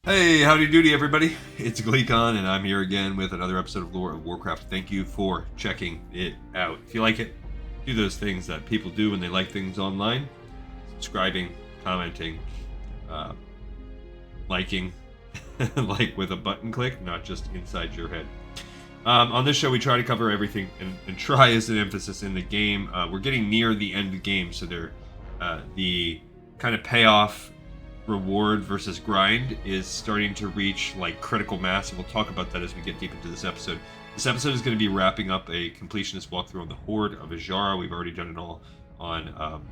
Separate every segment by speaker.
Speaker 1: Hey, howdy doody everybody, it's Gleekon and I'm here again with another episode of Lore of Warcraft. Thank you for checking it out. If you like it, do those things that people do when they like things online. Subscribing, commenting, liking, like with a button click, not just inside your head. On this show we try to cover everything, and try is an emphasis in the game. We're getting near the end of the game, so the kind of payoff reward versus grind is starting to reach like critical mass, and we'll talk about that as we get deep into this episode. This episode is going to be wrapping up a completionist walkthrough on the Horde of Azshara. We've already done it all on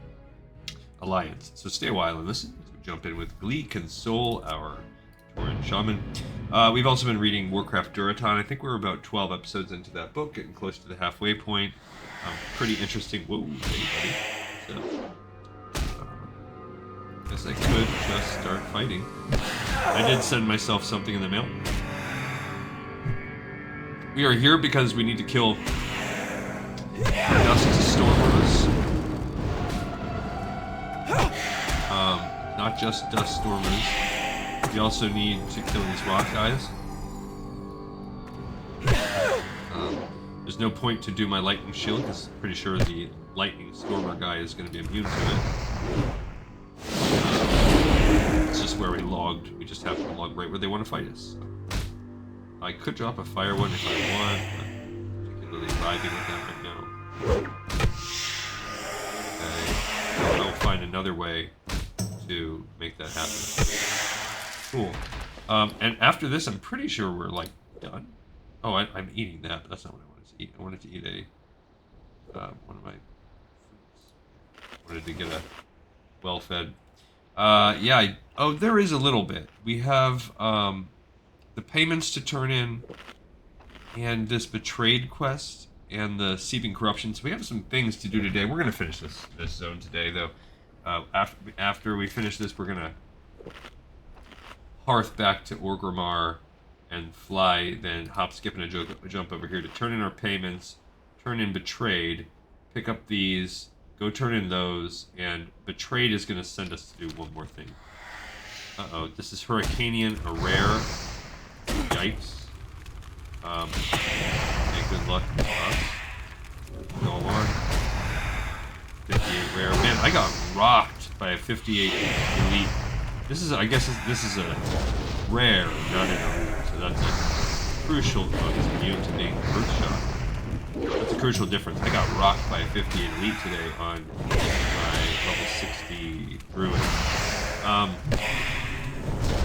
Speaker 1: Alliance, so stay a while and listen. We'll jump in with Glee, console our Tauren shaman. We've also been reading Warcraft Duraton. I think we're about 12 episodes into that book, getting close to the halfway point. Pretty interesting. Whoa, hey buddy. So, guess I could just start fighting. I did send myself something in the mail. We are here because we need to kill Dust Stormers. Not just Dust Stormers. We also need to kill these rock guys. There's no point to do my lightning shield because I'm pretty sure the lightning stormer guy is going to be immune to it. It's just where we logged. We just have to log right where they want to fight us. So I could drop a fire one if I want, but particularly vibing with that right now. Okay, so I'll find another way to make that happen. Cool. And after this, I'm pretty sure we're like done. Oh, I'm eating that, but that's not what I wanted to eat. I wanted to eat one of my foods. I wanted to get a well-fed. Yeah, oh, there is a little bit. We have, the payments to turn in, and this betrayed quest, and the Seeping Corruption. So we have some things to do today. We're gonna finish this zone today, though. After we finish this, we're gonna hearth back to Orgrimmar and fly, then hop, skip, and a jump over here to turn in our payments, turn in betrayed, pick up these, go turn in those, and betrayed is going to send us to do one more thing. Uh-oh, this is Hurricanian, a rare. Yikes. Okay, good luck to us. Go on. 58 rare. Man, I got rocked by a 58 elite. This is, I guess this is a rare, not an elite, so that's a crucial. Oh, he's immune to being earth shot. That's a crucial difference. I got rocked by a 58 elite today on my level 60 druid.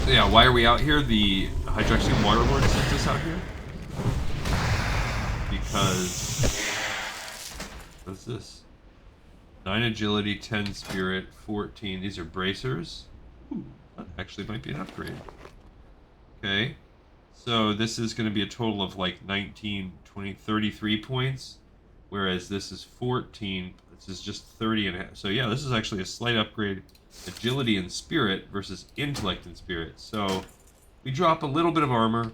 Speaker 1: Yeah, why are we out here? The Hydrexian Water Lord sent us out here because what's this? 9 agility, 10 spirit, 14. These are bracers. Ooh, that actually might be an upgrade. Okay. So this is going to be a total of like 19, 20, 33 points, whereas this is 14. This is just 30 and a half. So yeah, this is actually a slight upgrade. Agility and spirit versus intellect and spirit. So we drop a little bit of armor,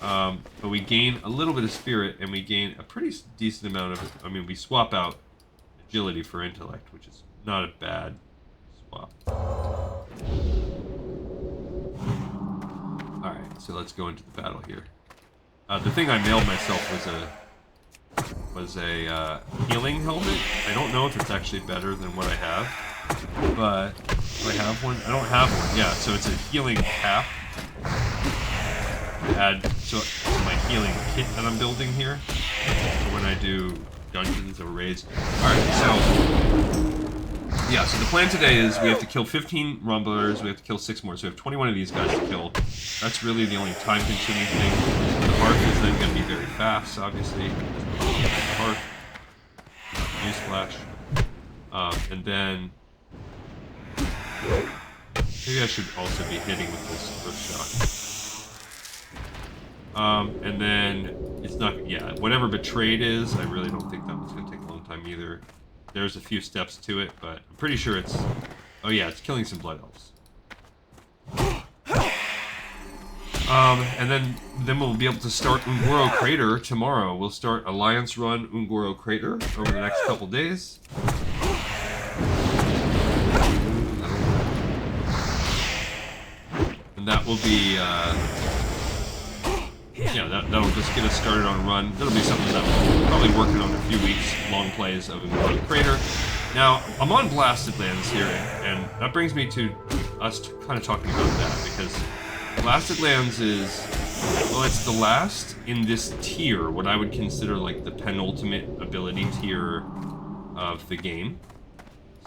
Speaker 1: but we gain a little bit of spirit, and we gain a pretty decent amount of it. I mean, we swap out agility for intellect, which is not a bad swap. Alright, so let's go into the battle here. The thing I mailed myself was a healing helmet. I don't know if it's actually better than what I have, but do I have one? I don't have one. Yeah, so it's a healing cap. Add to my healing kit that I'm building here for when I do dungeons or raids. Alright, so yeah, so the plan today is we have to kill 15 rumblers, we have to kill 6 more, so we have 21 of these guys to kill. That's really the only time-consuming thing. The hearth is then going to be very fast, obviously. The hearth. Newsflash. And then maybe I should also be hitting with this earth shot. And then it's not, yeah, whatever betrayed is, I really don't think that one's going to take a long time either. There's a few steps to it, but I'm pretty sure it's... Oh yeah, it's killing some blood elves. And then we'll be able to start Ungoro Crater tomorrow. We'll start Alliance Run Ungoro Crater over the next couple days. will be, yeah, that'll just get us started on run. That'll be something that we're probably working on in a few weeks, long plays of the Crater. Now, I'm on Blasted Lands here, and that brings me to us kind of talking about that, because Blasted Lands is, well, it's the last in this tier, what I would consider like the penultimate ability tier of the game.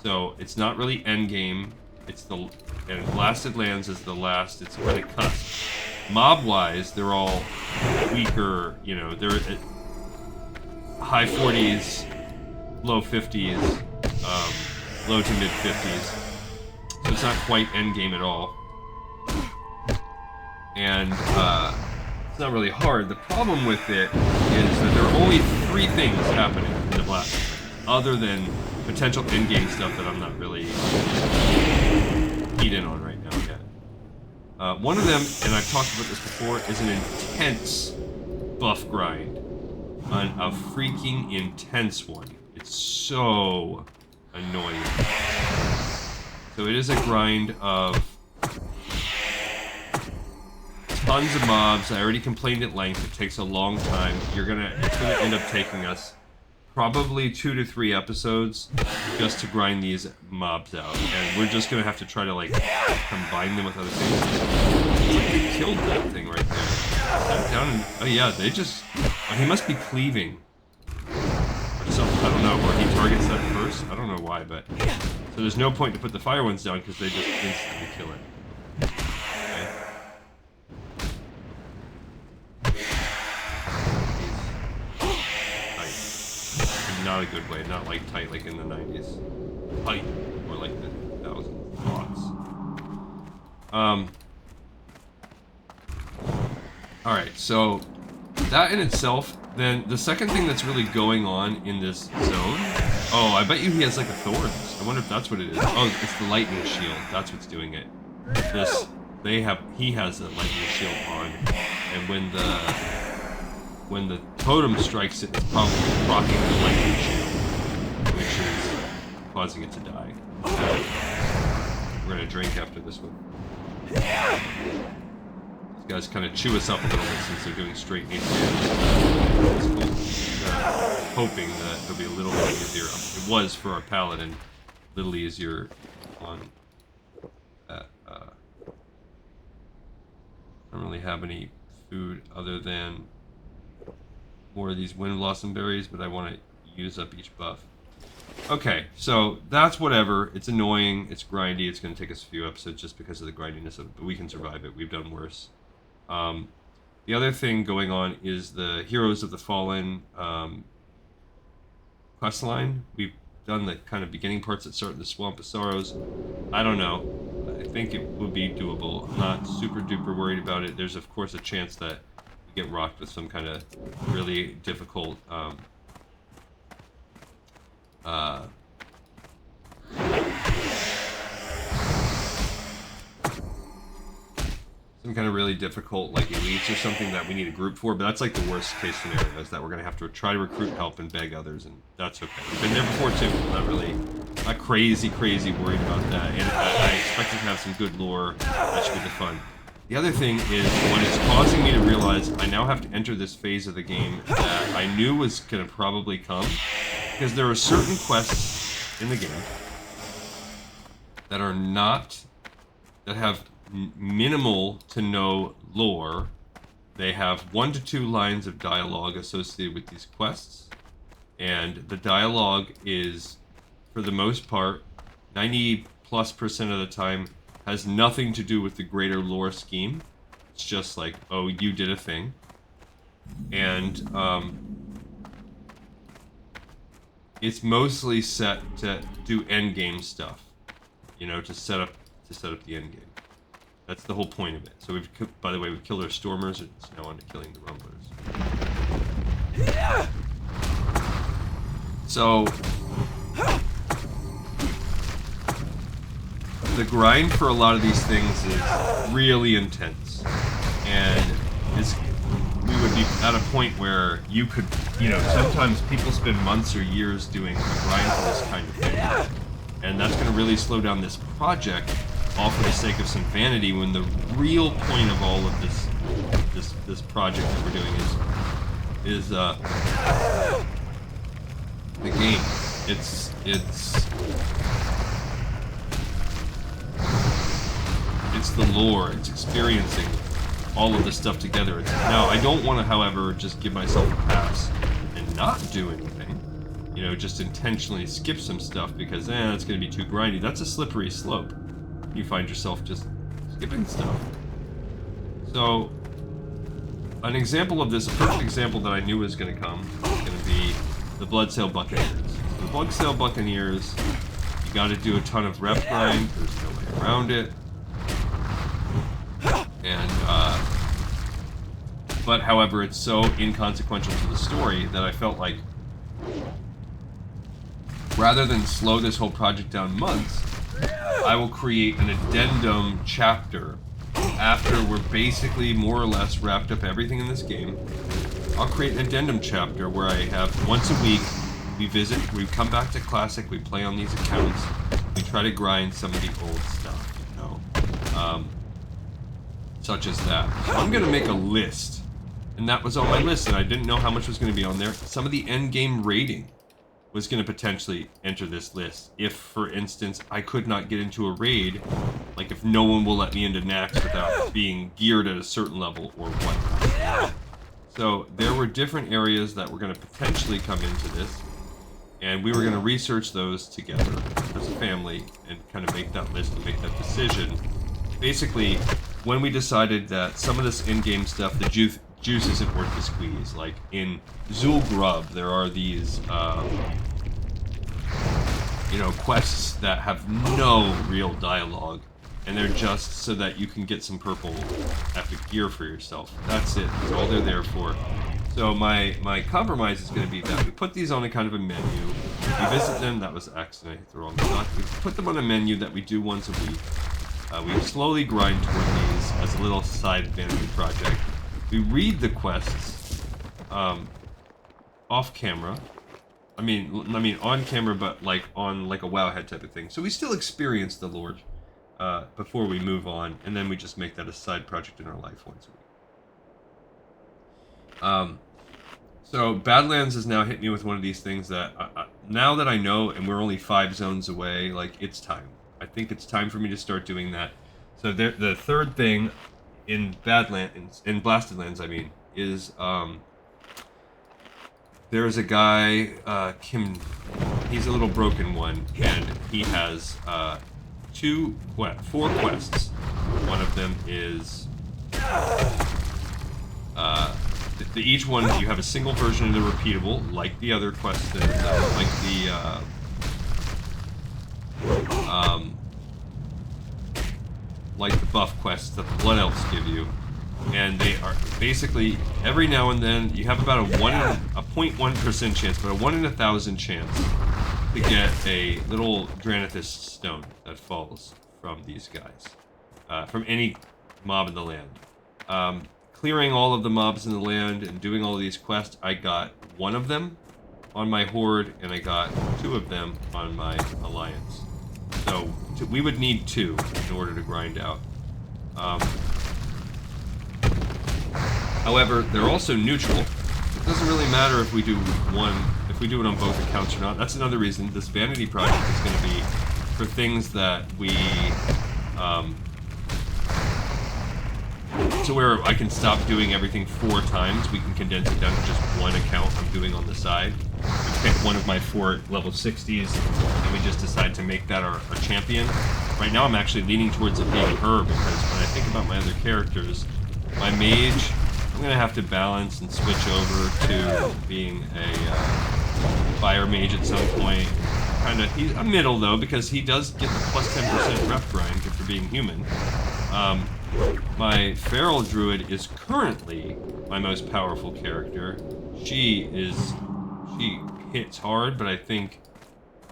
Speaker 1: So it's not really endgame. And Blasted Lands is the last. It's kind of cusp. Mob-wise, they're all weaker. You know, they're at high 40s, low 50s, low to mid 50s. So it's not quite endgame at all. And it's not really hard. The problem with it is that there are only 3 things happening in the Blast, other than potential endgame stuff that I'm not really keyed in on right now yet. One of them, and I've talked about this before, is an intense buff grind. A freaking intense one. It's so annoying. So it is a grind of tons of mobs. I already complained at length. It takes a long time. It's gonna end up taking us probably 2 to 3 episodes just to grind these mobs out, and we're just gonna have to try to like combine them with other things. It's like they killed that thing right there. Sat down and, oh yeah, they just, he must be cleaving or something. I don't know, or he targets that first. I don't know why, but so there's no point to put the fire ones down because they just instantly kill it. Not a good way, not like tight like in the 90s. Tight, more like the 2000s. Alright, so that in itself, then the second thing that's really going on in this zone, oh, I bet you he has like a Thorns. I wonder if that's what it is. Oh, it's the lightning shield, that's what's doing it. He has the lightning shield on, and when the totem strikes it, it's probably proccing the lightning shield, which is causing it to die. We're gonna drink after this one. These guys kind of chew us up a little bit since they're doing straight nature damage. It's cool. Hoping that it'll be a little bit easier. It was for our paladin, a little easier on that. I don't really have any food other than more of these wind blossom berries, but I want to use up each buff. Okay, so that's whatever. It's annoying, it's grindy, it's going to take us a few episodes just because of the grindiness of it, but we can survive it. We've done worse. The other thing going on is the Heroes of the Fallen quest line. We've done the kind of beginning parts that start in the Swamp of Sorrows. I don't know. I think it would be doable. I'm not super duper worried about it. There's of course a chance that get rocked with some kind of really difficult like elites or something that we need a group for, but that's like the worst case scenario, is that we're gonna have to try to recruit help and beg others, and that's okay. We've been there before too. Not crazy worried about that, and I expect it to have some good lore. That should be the fun. The other thing is what is causing me to realize I now have to enter this phase of the game that I knew was going to probably come, because there are certain quests in the game that are that have minimal to no lore. They have 1 to 2 lines of dialogue associated with these quests, and the dialogue is, for the most part, 90+% of the time, has nothing to do with the greater lore scheme. It's just like, oh, you did a thing. And it's mostly set to do endgame stuff. You know, to set up the endgame. That's the whole point of it. So by the way, we've killed our Stormers, and it's now on to killing the Rumblers. So the grind for a lot of these things is really intense, and we would be at a point where you could, sometimes people spend months or years doing a grind for this kind of thing, and that's going to really slow down this project all for the sake of some vanity, when the real point of all of this project that we're doing is the game. It's the lore. It's experiencing all of this stuff together. Now, I don't want to, however, just give myself a pass and not do anything. You know, just intentionally skip some stuff because, it's going to be too grindy. That's a slippery slope. You find yourself just skipping stuff. So, an example of this, a perfect example that I knew was going to come, is going to be the Bloodsail Buccaneers. So the Bloodsail Buccaneers, you got to do a ton of rep grind. There's no way around it. And, but however, it's so inconsequential to the story that I felt like, rather than slow this whole project down months, I will create an addendum chapter after we're basically more or less wrapped up everything in this game. I'll create an addendum chapter where I have once a week, we come back to Classic, we play on these accounts, we try to grind some of the old stuff, you know, such as that. So I'm going to make a list, and that was on my list, and I didn't know how much was going to be on there. Some of the end game rating was going to potentially enter this list. If, for instance, I could not get into a raid, like if no one will let me into Nax without being geared at a certain level or whatnot. So there were different areas that were going to potentially come into this, and we were going to research those together as a family and kind of make that list and make that decision. Basically, when we decided that some of this in-game stuff, the juice isn't worth the squeeze. Like in Zul'Grub, there are these, you know, quests that have no real dialogue, and they're just so that you can get some purple epic gear for yourself. That's it. That's all they're there for. So my compromise is going to be that we put these on a kind of a menu. We visit them. That was an accident. I hit the wrong button. We put them on a menu that we do once a week. We slowly grind toward these as a little side vanity project. We read the quests off camera. I mean on camera, but like on like a Wowhead type of thing. So we still experience the lore before we move on, and then we just make that a side project in our life once a week. So Badlands has now hit me with one of these things that now that I know, and we're only 5 zones away, like it's time. I think it's time for me to start doing that. So the third thing in Badlands, in Blasted Lands, I mean, is there is a guy, Kim. He's a little broken one, and he has 4 quests. One of them is each one you have a single version of the repeatable, like the other quests, like the buff quests that the Blood Elves give you, and they are basically every now and then you have about a 0.1% chance, but a 1 in 1,000 chance to get a little Dranithus stone that falls from these guys, from any mob in the land. Clearing all of the mobs in the land and doing all of these quests, I got 1 of them on my Horde, and I got 2 of them on my Alliance. So we would need 2 in order to grind out. However, they're also neutral. It doesn't really matter if we do it on both accounts or not. That's another reason this vanity project is going to be for things that we to where I can stop doing everything 4 times. We can condense it down to just 1 account I'm doing on the side. We pick one of my 4 level 60s, and we just decide to make that our champion. Right now I'm actually leaning towards it being her, because when I think about my other characters, my mage, I'm going to have to balance and switch over to being a fire mage at some point. He's a middle though, because he does get the plus 10% rep grind for being human. My feral druid is currently my most powerful character. She hits hard, but I think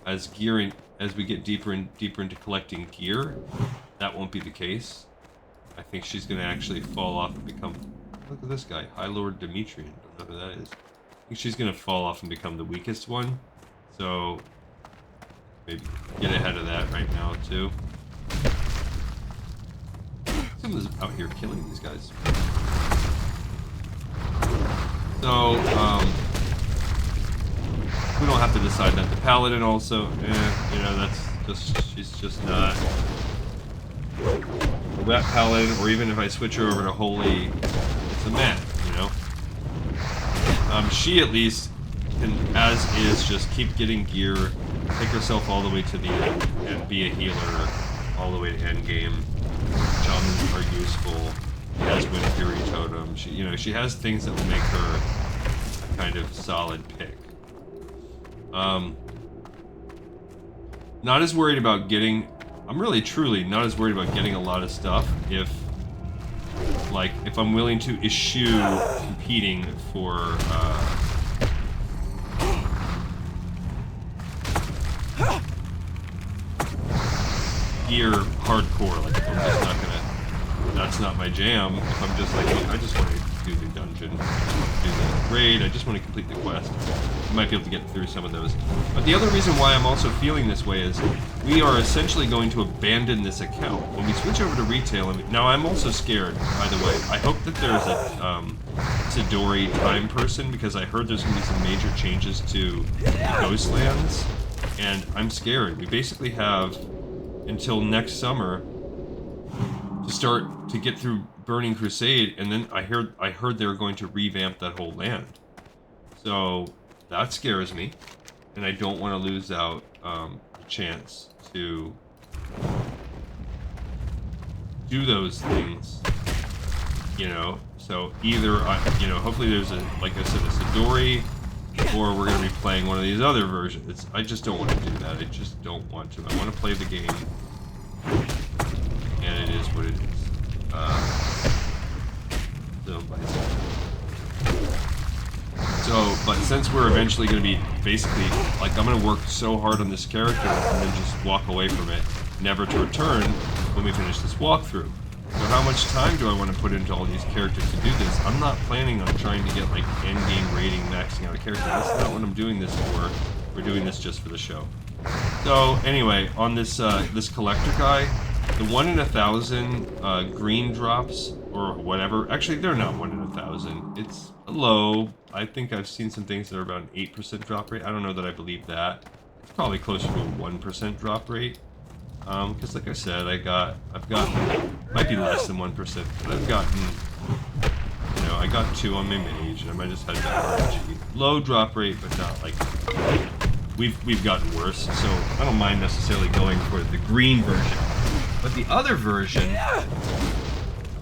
Speaker 1: as we get deeper and deeper into collecting gear, that won't be the case. I think she's going to actually fall off and become... Look at this guy, High Lord Demetrian. Don't know who that is. I think she's going to fall off and become the weakest one. So maybe get ahead of that right now too. Someone's out here killing these guys. So, we don't have to decide that. The Paladin also, you know, that's just, she's just not a Rat Paladin, or even if I switch her over to Holy, it's a man, you know? She at least can, as is, just keep getting gear, take herself all the way to the end, and be a healer all the way to endgame. Shamans are useful. She has Wind Fury Totem. She, you know, she has things that will make her a kind of solid pick. Not as worried about getting... I'm really, truly not as worried about getting a lot of stuff if I'm willing to eschew competing for, gear hardcore. Like, if I'm just not gonna... That's not my jam. If I'm just like, I just want to do the dungeon, do the raid, I just want to complete the quest. You might be able to get through some of those. But the other reason why I'm also feeling this way is we are essentially going to abandon this account. When we switch over to retail, now I'm also scared, by the way. I hope that there's a Sidori time person, because I heard there's going to be some major changes to the Ghostlands, and I'm scared. We basically have until next summer to start to get through Burning Crusade, and then I heard they were going to revamp that whole land. So that scares me, and I don't want to lose out a chance to do those things, you know. So either hopefully there's a, like I said, a Sidori, or we're going to be playing one of these other versions. I just don't want to do that. I just don't want to. I want to play the game, and it is what it is. But since we're eventually going to be basically, like, I'm going to work so hard on this character and then just walk away from it, never to return when we finish this walkthrough. So how much time do I want to put into all these characters to do this? I'm not planning on trying to get, like, endgame rating, maxing out a character. That's not what I'm doing this for. We're doing this just for the show. So, anyway, on this this collector guy, the 1 in 1,000 green drops, or whatever, actually, they're not 1 in 1,000. It's low. I think I've seen some things that are about an 8% drop rate. I don't know that I believe that. It's probably closer to a 1% drop rate. Because like I said, I've gotten, might be less than 1%, but I've gotten, you know, I got 2 on my mage, and I might just had better RNG. Low drop rate, but not like, we've gotten worse, so I don't mind necessarily going for the green version. But the other version,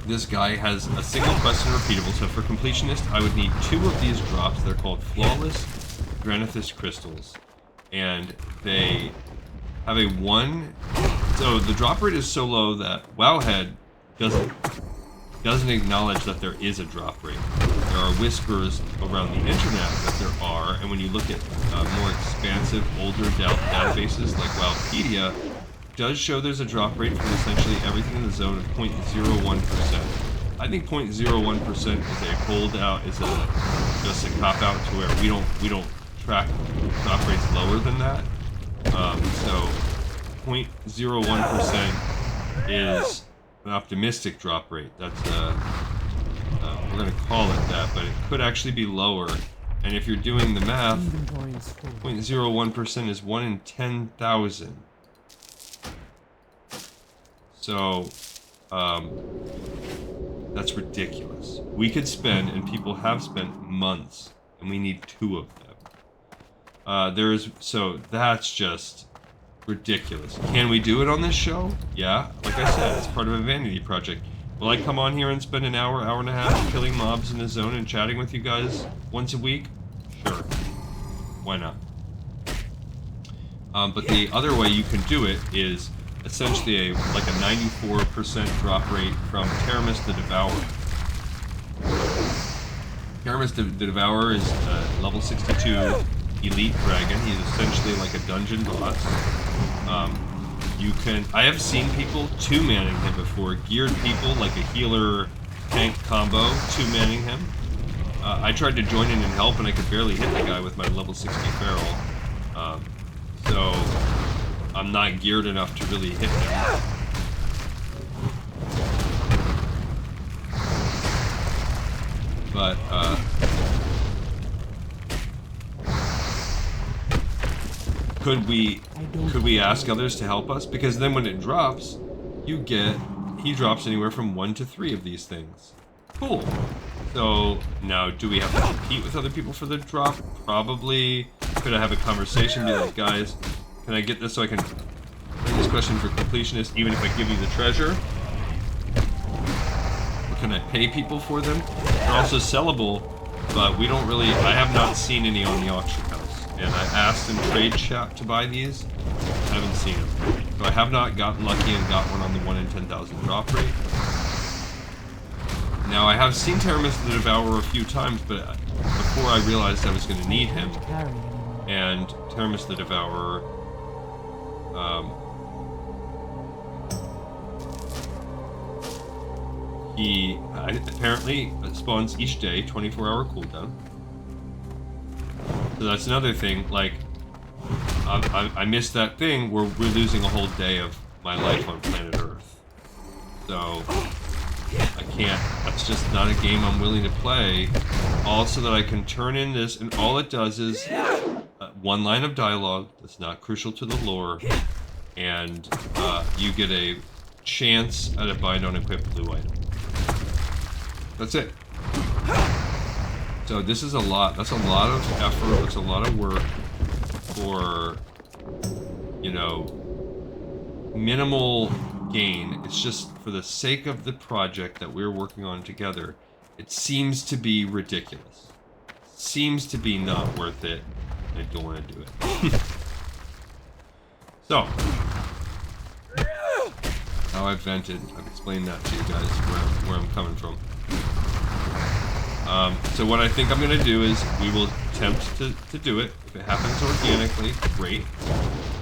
Speaker 1: this guy has a single quest and repeatable, so for completionist, I would need 2 of these drops. They're called Flawless Granithous Crystals, and they have a 1, so the drop rate is so low that Wowhead doesn't acknowledge that there is a drop rate. There are whispers around the internet that there are, and when you look at more expansive, older databases like Wowpedia, does show there's a drop rate for essentially everything in the zone of 0.01%. I think 0.01% is a holdout, is just a cop out to where we don't track drop rates lower than that. So 0.01% is an optimistic drop rate. That's we're gonna call it that, but it could actually be lower. And if you're doing the math, 0.01% is 1 in 10,000. So, that's ridiculous. We could spend, and people have spent, months, and we need 2 of them. So that's just ridiculous. Can we do it on this show? Yeah, like I said, it's part of a vanity project. Will I come on here and spend an hour, hour and a half killing mobs in the zone and chatting with you guys once a week? Sure. Why not? But the other way you can do it is essentially like a 94% drop rate from Teramis the Devourer. Teramis the Devourer is level 62 elite dragon. He's essentially like a dungeon boss. I have seen people 2-manning him before. Geared people, like a healer tank combo, 2-manning him. I tried to join in and help, and I could barely hit the guy with my level 60 feral. So I'm not geared enough to really hit him. But could we ask others to help us? Because then when it drops, he drops anywhere from 1 to 3 of these things. Cool. So now, do we have to compete with other people for the drop? Probably. Could I have a conversation, be like, guys, can I get this so I can bring this question for completionist, even if I give you the treasure? Or can I pay people for them? They're also sellable, but we don't really, I have not seen any on the auction house. And I asked in trade chat to buy these, I haven't seen them. So I have not gotten lucky and got one on the 1 in 10,000 drop rate. Now, I have seen Teramis the Devourer a few times, but before I realized I was going to need him, and Teramis the Devourer, he apparently spawns each day, 24-hour cooldown. So that's another thing, like, I missed that thing where we're losing a whole day of my life on planet Earth. So I can't, that's just not a game I'm willing to play. Also that I can turn in this, and all it does is one line of dialogue that's not crucial to the lore, and you get a chance at a bind on equipped blue item. That's it. So this is a lot, that's a lot of effort, it's a lot of work for, you know, minimal gain. It's just for the sake of the project that we're working on together. It seems to be ridiculous. Seems to be not worth it. I don't want to do it. So, how I've vented. I've explained that to you guys where I'm coming from. So what I think I'm going to do is we will attempt to do it. If it happens organically, great.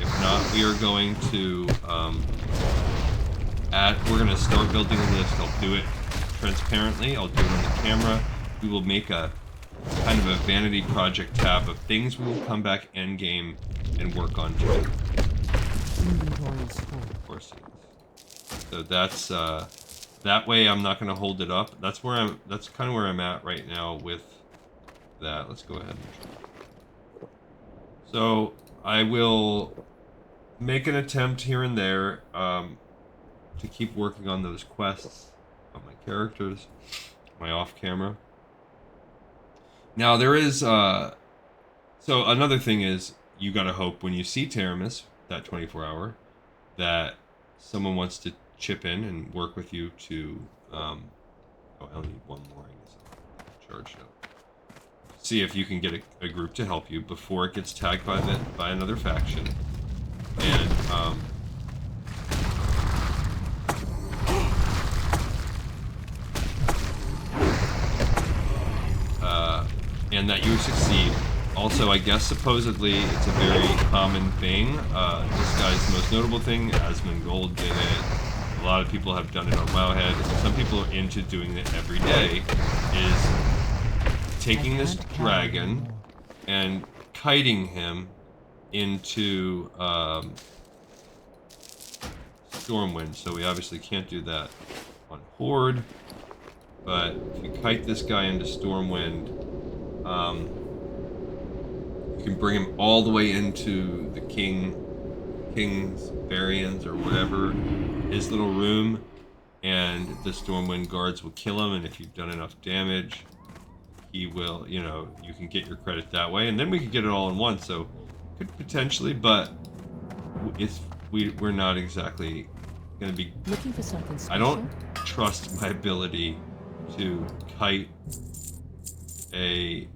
Speaker 1: If not, we are going to we're going to start building a list. I'll do it transparently. I'll do it on the camera. We will make a kind of a vanity project tab of things we will come back end game and work on together. Of course it is. So that's that way I'm not going to hold it up. That's kind of where I'm at right now with that. Let's go ahead and try. So I will make an attempt here and there to keep working on those quests on my characters, my off camera. Now there is so another thing is you gotta hope when you see Teramis, that 24-hour, that someone wants to chip in and work with you to oh, I'll need one more, I guess I'll charge up. See if you can get a group to help you before it gets tagged by another faction. And and that you succeed. Also, I guess supposedly it's a very common thing. This guy's most notable thing, Asmongold did it. A lot of people have done it on Wowhead. Some people are into doing it every day. Is taking this dragon and kiting him into Stormwind. So we obviously can't do that on Horde. But if you kite this guy into Stormwind, you can bring him all the way into the King's Barrions or whatever, his little room, and the Stormwind guards will kill him, and if you've done enough damage, he will, you know, you can get your credit that way, and then we could get it all in one, so could potentially, but we're not exactly going to be
Speaker 2: looking for something special?
Speaker 1: I don't trust my ability to kite a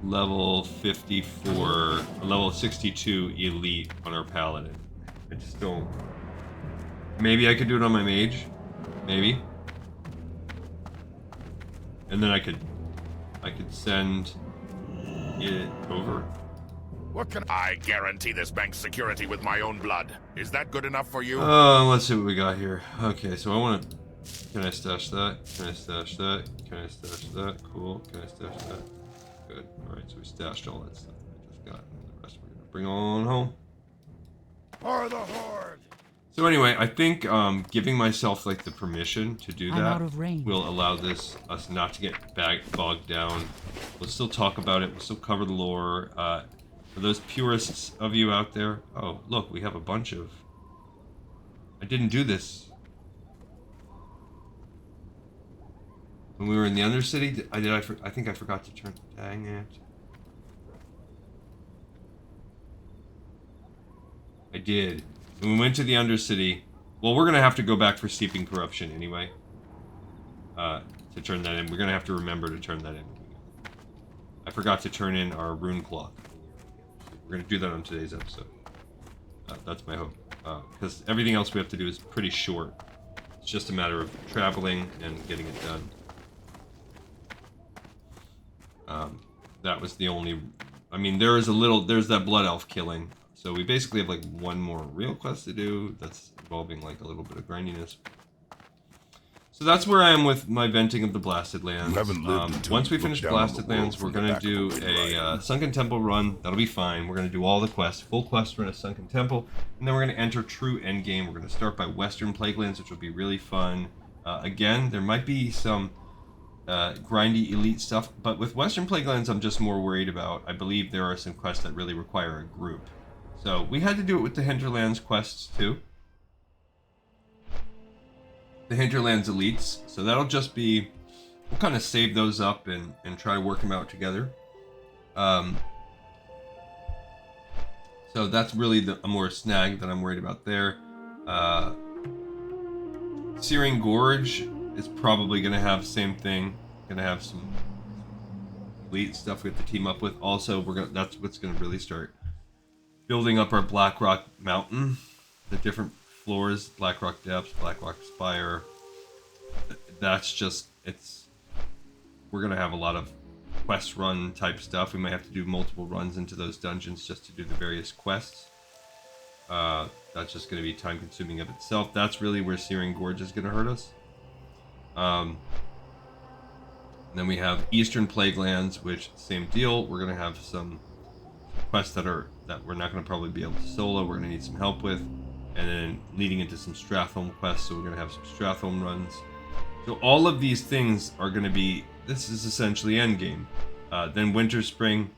Speaker 1: level 54, level 62 elite on our paladin. I just don't. Maybe I could do it on my mage, maybe, and then I could send it over.
Speaker 3: What can I guarantee this bank's security with my own blood? Is that good enough for you?
Speaker 1: Let's see what we got here. Okay, so I want to. Can I stash that? Can I stash that? Can I stash that? Cool. Can I stash that? Good. Alright, so we stashed all that stuff I just got. And the rest we're going to bring on home.
Speaker 3: For the Horde!
Speaker 1: So anyway, I think giving myself like the permission to do
Speaker 2: I'm
Speaker 1: that
Speaker 2: out of range.
Speaker 1: will allow us not to get bogged down. We'll still talk about it. We'll still cover the lore. For those purists of you out there, oh look, we have a bunch of. I didn't do this when we were in the Undercity. I think I forgot to turn. Dang it! I did. When we went to the Undercity, well, we're gonna have to go back for Seeping Corruption anyway. To turn that in, we're gonna have to remember to turn that in. I forgot to turn in our rune clock. We're gonna do that on today's episode. That's my hope. Because everything else we have to do is pretty short. It's just a matter of traveling and getting it done. That was the only. I mean, there's that blood elf killing. So we basically have like one more real quest to do that's involving like a little bit of grindiness. So that's where I am with my venting of the Blasted Lands.
Speaker 3: You haven't lived until
Speaker 1: Once we
Speaker 3: you
Speaker 1: finish
Speaker 3: look down on
Speaker 1: Blasted
Speaker 3: the world
Speaker 1: Lands, we're
Speaker 3: from the
Speaker 1: going to
Speaker 3: back of
Speaker 1: do
Speaker 3: a
Speaker 1: a Sunken Temple run. That'll be fine. We're going to do all the quests, full quest run of Sunken Temple, and then we're going to enter true endgame. We're going to start by Western Plaguelands, which will be really fun. Again, there might be some grindy elite stuff, but with Western Plaguelands, I'm just more worried about. I believe there are some quests that really require a group. So we had to do it with the Hinterlands quests too. The Hinterlands elites. So that'll just be, we'll kind of save those up and try to work them out together. So that's really a more snag that I'm worried about there. Searing Gorge is probably going to have the same thing. Going to have some elite stuff we have to team up with. Also, that's what's going to really start building up our Blackrock Mountain, the different floors, Blackrock Depths, Blackrock Spire. That's just, we're going to have a lot of quest run type stuff. We might have to do multiple runs into those dungeons just to do the various quests. That's just going to be time consuming of itself. That's really where Searing Gorge is going to hurt us. And then we have Eastern Plaguelands, which same deal. We're going to have some quests that we're not going to probably be able to solo. We're going to need some help with, and then leading into some Stratholme quests. So we're going to have some Stratholme runs. So all of these things are going to be. This is essentially endgame. Then Winter Spring,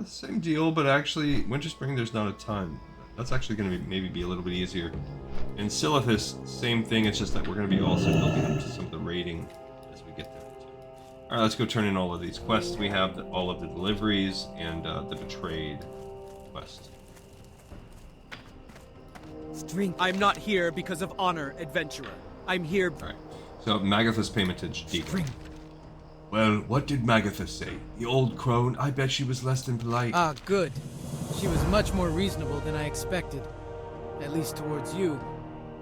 Speaker 1: same deal, but actually Winter Spring there's not a ton. That's actually going to maybe be a little bit easier. And Silithus, same thing. It's just that we're going to be also building up to some of the raiding as we get there. All right, let's go turn in all of these quests. We have all of the deliveries and the betrayed quest.
Speaker 4: Strength. I'm not here because of honor, adventurer. I'm here.
Speaker 1: All right. So Magatha's payment to Jediga.
Speaker 2: Strength.
Speaker 1: Well, what did Magatha say? The old crone? I bet she was less than polite.
Speaker 4: Ah, good. She was much more reasonable than I expected. At least towards you.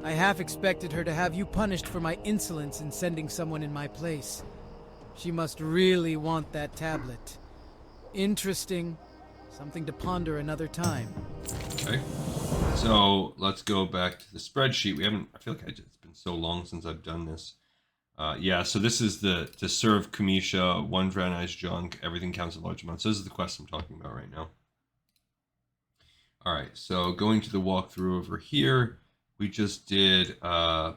Speaker 4: I half expected her to have you punished for my insolence in sending someone in my place. She must really want that tablet. Interesting. Something to ponder another time.
Speaker 1: Okay. So let's go back to the spreadsheet. I feel like it's been so long since I've done this. Yeah, so this is to serve Kamisha, 1 Draenei's junk, everything counts a large amount. So this is the quest I'm talking about right now. Alright, so going to the walkthrough over here, we just did Magatha's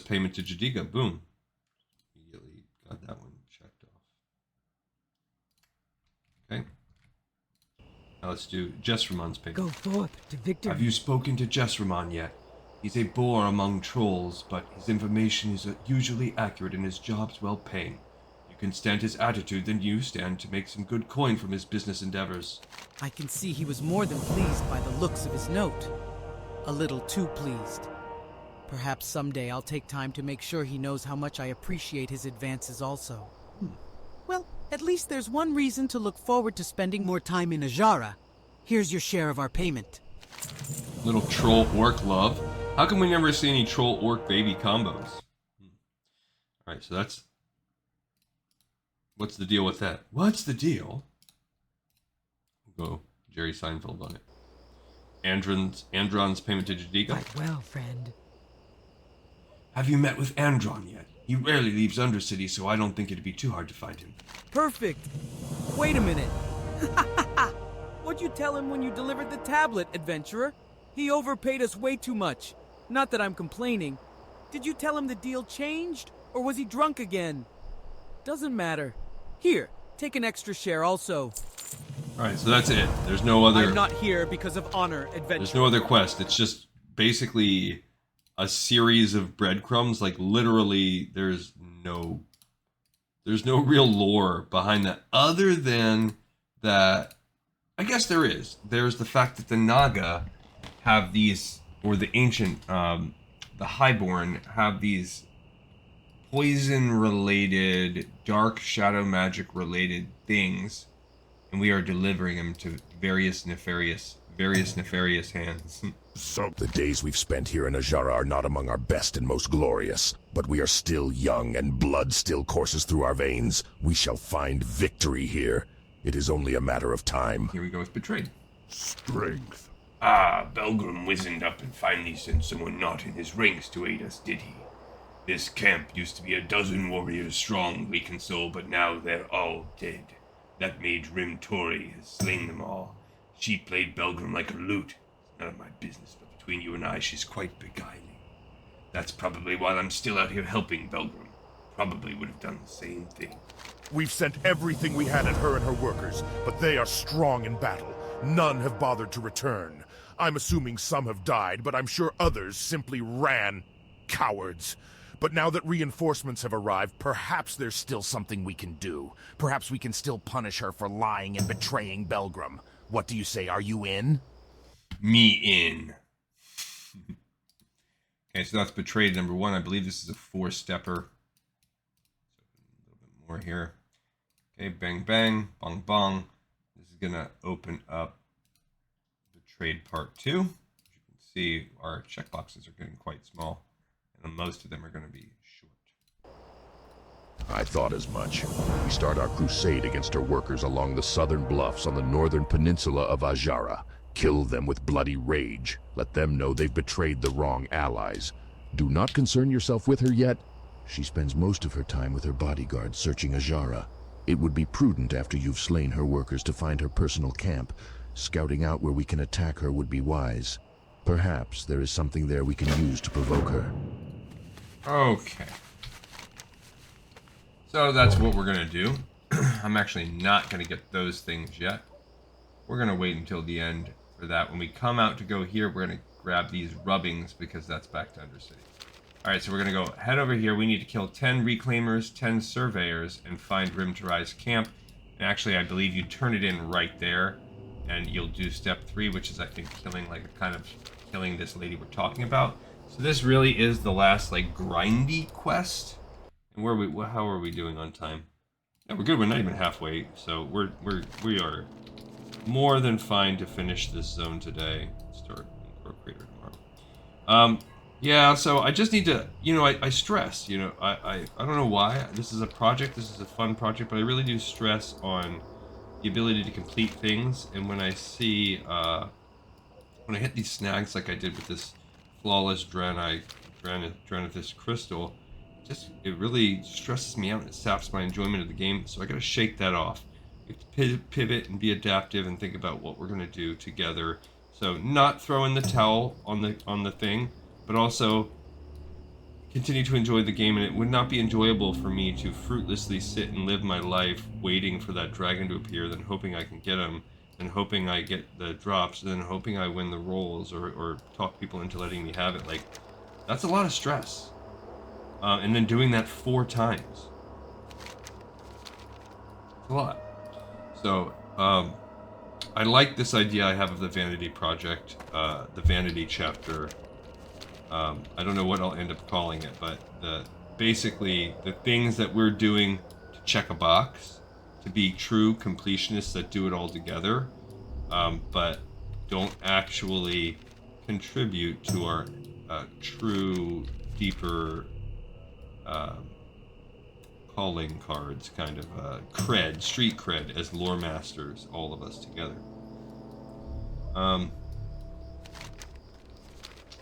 Speaker 1: payment to Jediga. Boom. Immediately got that one checked off. Okay. Now let's do Jes'rimon's payment.
Speaker 2: Go forth to victory.
Speaker 1: Have you spoken to Jes'rimon yet? He's a bore among trolls, but his information is usually accurate and his job's well paying. You can stand his attitude, then you stand to make some good coin from his business endeavors.
Speaker 4: I can see he was more than pleased by the looks of his note. A little too pleased. Perhaps someday I'll take time to make sure he knows how much I appreciate his advances also. Well, at least there's one reason to look forward to spending more time in Azshara. Here's your share of our payment.
Speaker 1: Little troll orc love. How come we never see any troll orc baby combos? Alright, so that's... What's the deal with that? What's the deal? We'll go Jerry Seinfeld on it. Andron's payment to Jediga.
Speaker 2: Quite well, friend.
Speaker 1: Have you met with Andron yet? He rarely leaves Undercity, so I don't think it'd be too hard to find him.
Speaker 4: Perfect. Wait a minute. What'd you tell him when you delivered the tablet, adventurer? He overpaid us way too much. Not that I'm complaining. Did you tell him the deal changed? Or was he drunk again? Doesn't matter. Here, take an extra share also.
Speaker 1: Alright, so that's it. There's no other...
Speaker 4: I'm not here because of honor adventure.
Speaker 1: There's no other quest. It's just basically a series of breadcrumbs. Like, literally, there's no real lore behind that. Other than that... I guess there is. There's the fact that the Naga have these... Or the ancient... the Highborn have these poison-related, dark shadow magic-related things, and we are delivering them to various nefarious hands.
Speaker 3: So
Speaker 5: The days we've spent here in Azshara are not among our best and most glorious, but we are still young and blood still courses through our veins. We shall find victory here. It is only a matter of time.
Speaker 1: Here we go with Betrayed.
Speaker 3: strength.
Speaker 6: Ah, Belgrim wizened up and finally sent someone not in his ranks to aid us, did he? This camp used to be 12 warriors strong, weak in soul, but now they're all dead. That mage Rim Tori has slain them all. She played Belgrim like a lute. It's none of my business, but between you and I, she's quite beguiling. That's probably why I'm still out here helping Belgrim. Probably would have done the same thing.
Speaker 3: We've sent everything we had at her and her workers, but they are strong in battle. None have bothered to return. I'm assuming some have died, but I'm sure others simply ran. Cowards. But now that reinforcements have arrived, perhaps there's still something we can do. Perhaps we can still punish her for lying and betraying Belgrim. What do you say, are you in?
Speaker 6: Me in.
Speaker 1: Okay, so that's Betrayed number 1. I believe this is a 4-stepper. A little bit more here. Okay, bang, bang, bong, bong. This is going to open up Betrayed Part 2. As you can see, our checkboxes are getting quite small, and most of them are going to be short.
Speaker 5: I thought as much. We start our crusade against her workers along the southern bluffs on the northern peninsula of Azshara. Kill them with bloody rage. Let them know they've betrayed the wrong allies. Do not concern yourself with her yet. She spends most of her time with her bodyguards searching Azshara. It would be prudent after you've slain her workers to find her personal camp. Scouting out where we can attack her would be wise. Perhaps there is something there we can use to provoke her.
Speaker 1: Okay. So that's what we're going to do. I'm actually not going to get those things yet. We're going to wait until the end for that. When we come out to go here, we're going to grab these rubbings because that's back to Undercity. Alright, so we're going to go head over here. We need to kill 10 Reclaimers, 10 Surveyors, and find Rim Tarai's camp. And actually, I believe you turn it in right there, and you'll do step 3, which is, I think, killing, like, a kind of killing this lady we're talking about. So this really is the last, like, grindy quest. And how are we doing on time? Yeah, we're good. We're not even halfway, so we are more than fine to finish this zone today. Start Crater tomorrow. Yeah, so I just need to, I stress, I don't know why. This is a project, this is a fun project, but I really do stress on the ability to complete things. And when I see, when I hit these snags like I did with this flawless Dranithus crystal, it really stresses me out and it saps my enjoyment of the game. So I gotta shake that off. We have to pivot and be adaptive and think about what we're gonna do together. So not throw in the towel on the thing, but also continue to enjoy the game. And it would not be enjoyable for me to fruitlessly sit and live my life waiting for that dragon to appear, then hoping I can get him, then hoping I get the drops, then hoping I win the rolls, or talk people into letting me have it. Like, that's a lot of stress. And then doing that 4 times. It's a lot. So, I like this idea I have of the Vanity Project, the Vanity chapter. I don't know what I'll end up calling it, but basically the things that we're doing to check a box, to be true completionists that do it all together, but don't actually contribute to our true, deeper calling cards, kind of cred, street cred as lore masters, all of us together.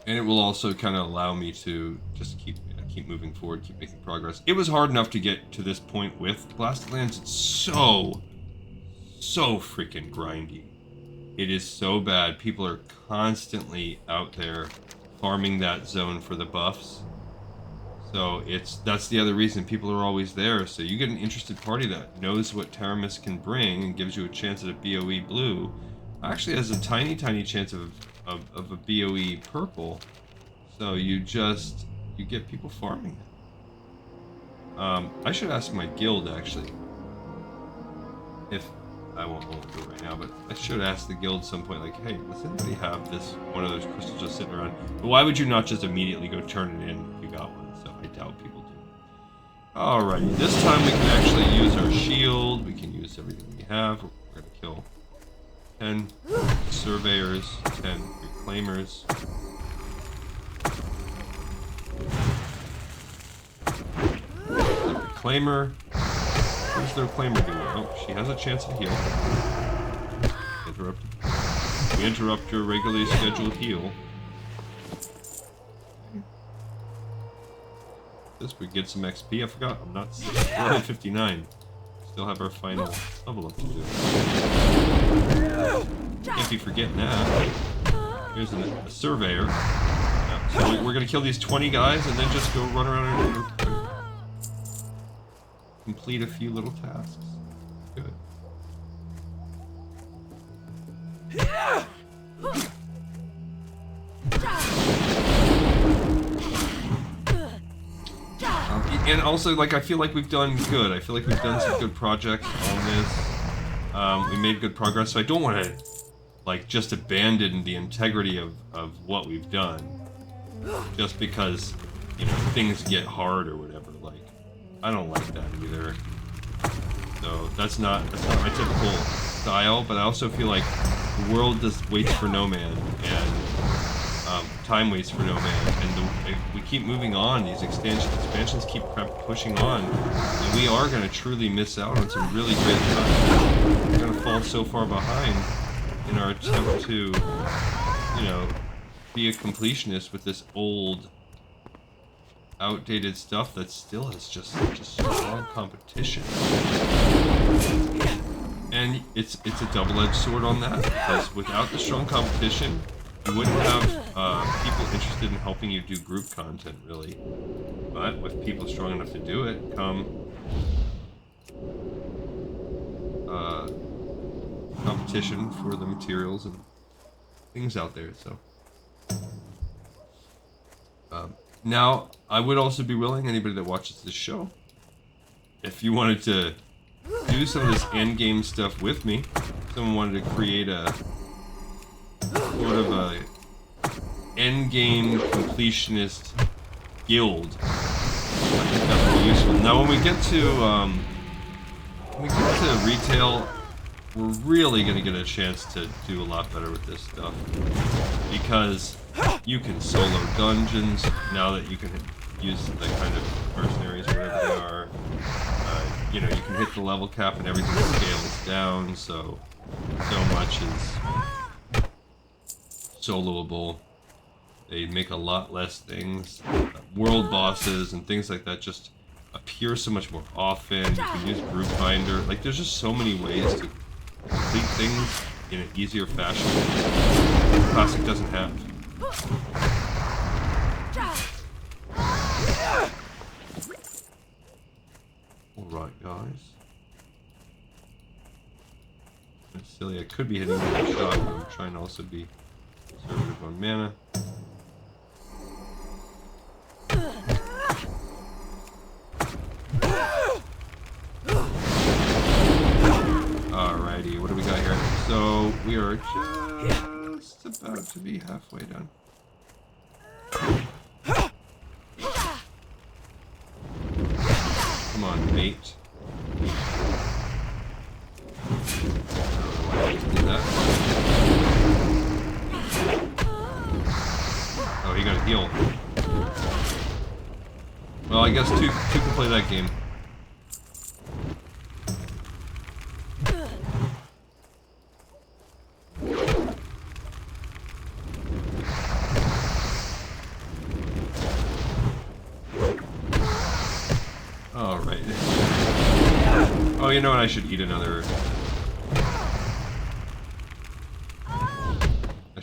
Speaker 1: And it will also kind of allow me to just keep moving forward, keep making progress. It was hard enough to get to this point with Blasted Lands. It's so freaking grindy. It is so bad. People are constantly out there farming that zone for the buffs. So that's the other reason people are always there. So you get an interested party that knows what Taramis can bring and gives you a chance at a BOE blue. Actually has a tiny chance of a BOE purple. So you get people farming it. I should ask my guild actually. If I won't do it right now, but I should ask the guild at some point, like, hey, does anybody have one of those crystals just sitting around? But why would you not just immediately go turn it in if you got one? So I doubt people do. Alrighty, this time we can actually use our shield. We can use everything we have. We're gonna kill 10 surveyors, 10 reclaimers. The reclaimer. Where's the reclaimer doing? Oh, she has a chance to heal. We interrupt your regularly scheduled heal. This we get some XP. I forgot. I'm not. We're only 59. Still have our final level up to do. Can't be forgetting that. Here's a surveyor. Yeah, so we're gonna kill these 20 guys and then just go run around and complete a few little tasks. Good. And also, like, I feel like we've done good. I feel like we've done some good projects on this. We made good progress, so I don't want to, like, just abandon the integrity of what we've done. Just because, you know, things get hard or whatever. Like, I don't like that either. So that's not my typical style, but I also feel like the world just waits for no man, and time waits for no man, and we keep moving on. These expansions keep pushing on, and we are going to truly miss out on some really great content. We're going to fall so far behind in our attempt to, you know, be a completionist with this old, outdated stuff that still has just such a strong competition. And it's a double-edged sword on that, because without the strong competition, you wouldn't have people interested in helping you do group content, really. But with people strong enough to do it, come competition for the materials and things out there. So now, I would also be willing, anybody that watches this show, if you wanted to do some of this endgame stuff with me, someone wanted to create a sort of a endgame completionist guild, I think that would be useful. Now, when we get to retail, we're really going to get a chance to do a lot better with this stuff, because you can solo dungeons now that you can use the kind of mercenaries or whatever they are. You know, you can hit the level cap and everything scales down, so much is soloable. They make a lot less things. World bosses and things like that just appear so much more often. You can use Group Finder. Like, there's just so many ways to complete things in an easier fashion that Classic doesn't have. Alright, guys. That's silly. I could be hitting another shot, but I'm trying to also be conservative on mana. Alrighty, what do we got here? So, we are just about to be halfway done. Come on, mate. Why just did that? Oh, he got a heal. Well, I guess two can play that game. Alright. Oh, you know what? I should eat another.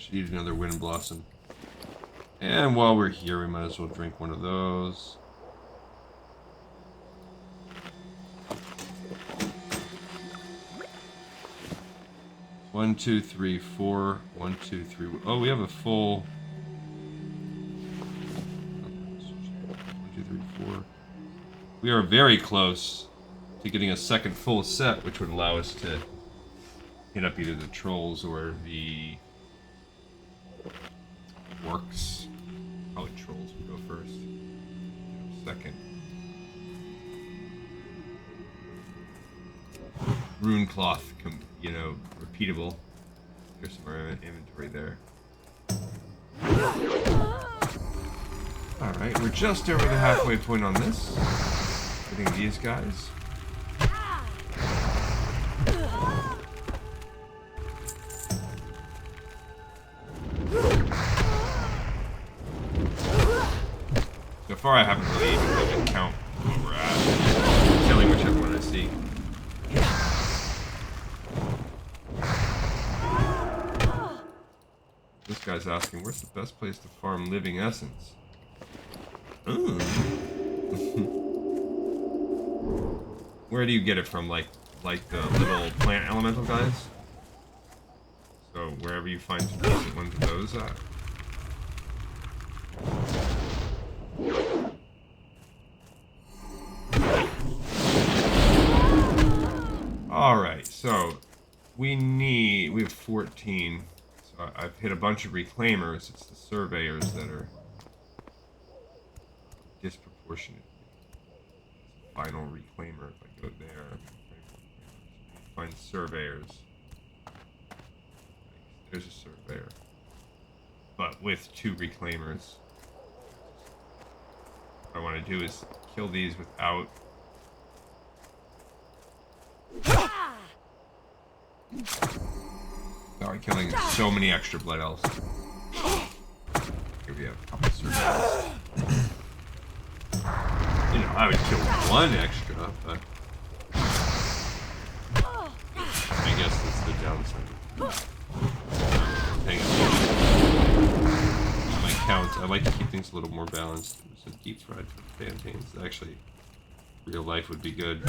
Speaker 1: should eat another wind blossom. And while we're here, we might as well drink one of those. One, two, three, four. 1, 2, 3. Oh, we have a full. 1, 2, 3, 4. We are very close to getting a second full set, which would allow us to hit up either the trolls or the orcs. Probably trolls would go first. Second. Rune cloth, you know, repeatable. There's some inventory there. Alright, we're just over the halfway point on this. Getting these guys. So far I haven't really even had to count where we're at. Killing whichever one I see. This guy's asking, where's the best place to farm living essence? Ooh. Where do you get it from? Like the little plant elemental guys? So wherever you find some decent ones of those at. Alright, so we have 14. So I've hit a bunch of reclaimers. It's the surveyors that are disproportionate. Final reclaimer, if I go there. Find surveyors. There's a surveyor. But with 2 reclaimers. What I want to do is kill these without... Sorry, killing so many extra blood elves. Here we have a couple surveyors. You know, I would kill 1 extra, but... I guess that's the downside. Hang on. My counts, I like to keep things a little more balanced. There's a deep fried plantains. Actually, real life would be good.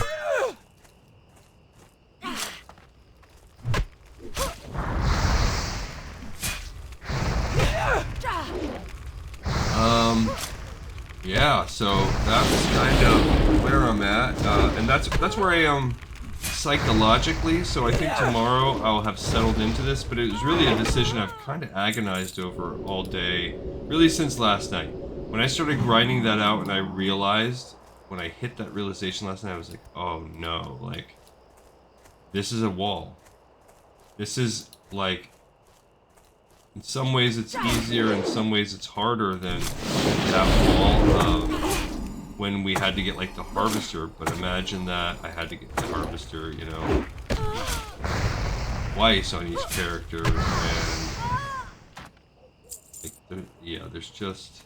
Speaker 1: Yeah, so that's kind of where I'm at, and that's where I am psychologically. So I think tomorrow I'll have settled into this, but it was really a decision I've kind of agonized over all day, really since last night. When I started grinding that out, and I realized, when I hit that realization last night, I was like, oh no, like, this is a wall. This is like, in some ways it's easier, in some ways it's harder than that wall of when we had to get like the harvester, but imagine that I had to get the harvester, you know, twice on each character, and like, yeah, there's just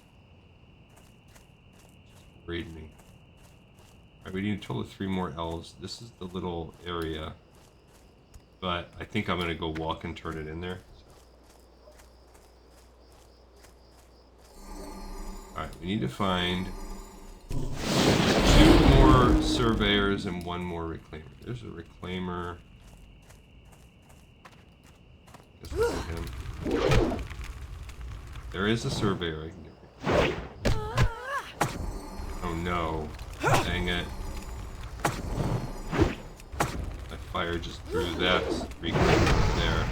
Speaker 1: raid me. Alright, we need a total of 3 more elves. This is the little area, but I think I'm gonna go walk and turn it in there. Alright, we need to find 2 more surveyors and 1 more reclaimer. There's a reclaimer. Him. There is a surveyor I can get. Oh no. Dang it. My fire just drew that reclaimer there.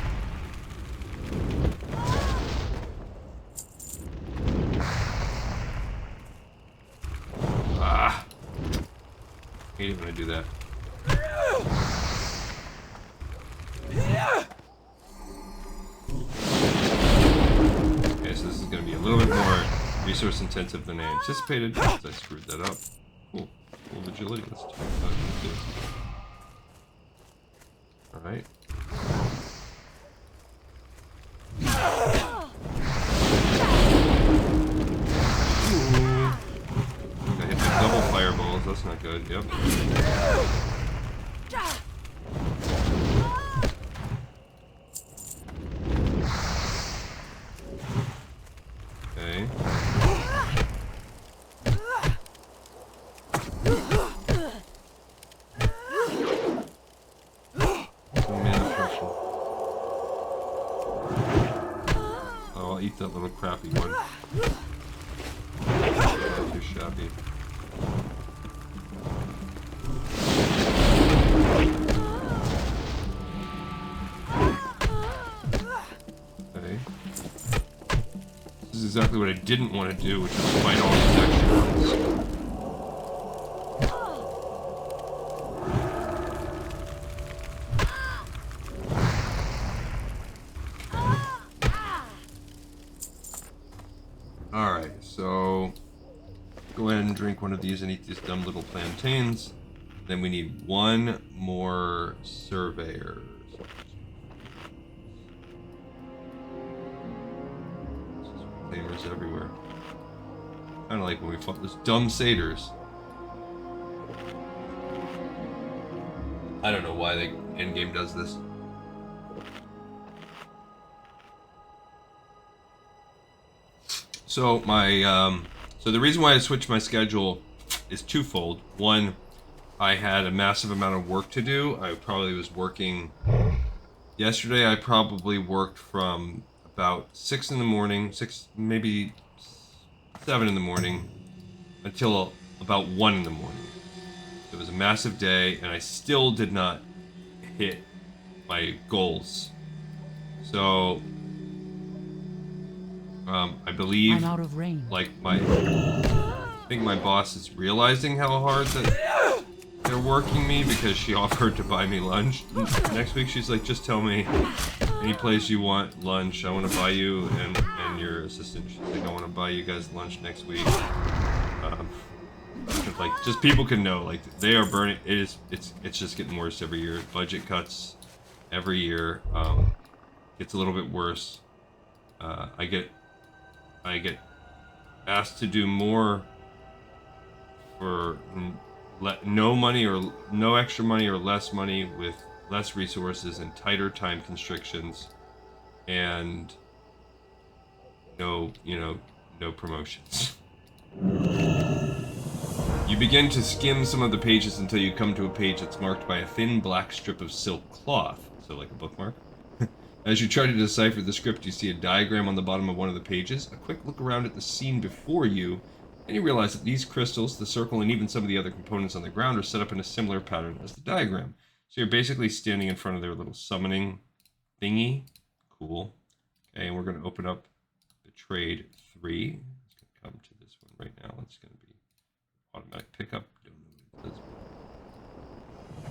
Speaker 1: I hate it when I do that. Okay, so this is going to be a little bit more resource intensive than I anticipated because I screwed that up. Cool. Full agility. Let's check that. Alright. Double fireballs, that's not good, yep. eat that little crappy one. Too shabby. Okay. This is exactly what I didn't want to do, which is fight all these extra ones. Alright, so go ahead and drink one of these and eat these dumb little plantains. Then we need one more surveyor. Reclaimers everywhere. Kind of like when we fought those dumb satyrs. I don't know why the endgame does this. So so the reason why I switched my schedule is twofold. One, I had a massive amount of work to do. I probably was working yesterday. I probably worked from about 6 in the morning, maybe 7 in the morning, until about 1 in the morning. It was a massive day, and I still did not hit my goals. So I believe,
Speaker 2: I'm out of range.
Speaker 1: like I think my boss is realizing how hard that they're working me, because she offered to buy me lunch. Next week she's like, just tell me any place you want lunch. I want to buy you and your assistant. She's like, I want to buy you guys lunch next week. Like, just people can know, like, they are burning. It's just getting worse every year. Budget cuts every year. It's a little bit worse. I get asked to do more for no money, or no extra money, or less money, with less resources and tighter time constrictions, and no promotions. You begin to skim some of the pages until you come to a page that's marked by a thin black strip of silk cloth, so like a bookmark. As you try to decipher the script, you see a diagram on the bottom of one of the pages. A quick look around at the scene before you, and you realize that these crystals, the circle, and even some of the other components on the ground are set up in a similar pattern as the diagram. So you're basically standing in front of their little summoning thingy. Cool. Okay, and we're going to open up the trade 3. It's going to come to this one right now. It's going to be automatic pickup. Don't know what it does.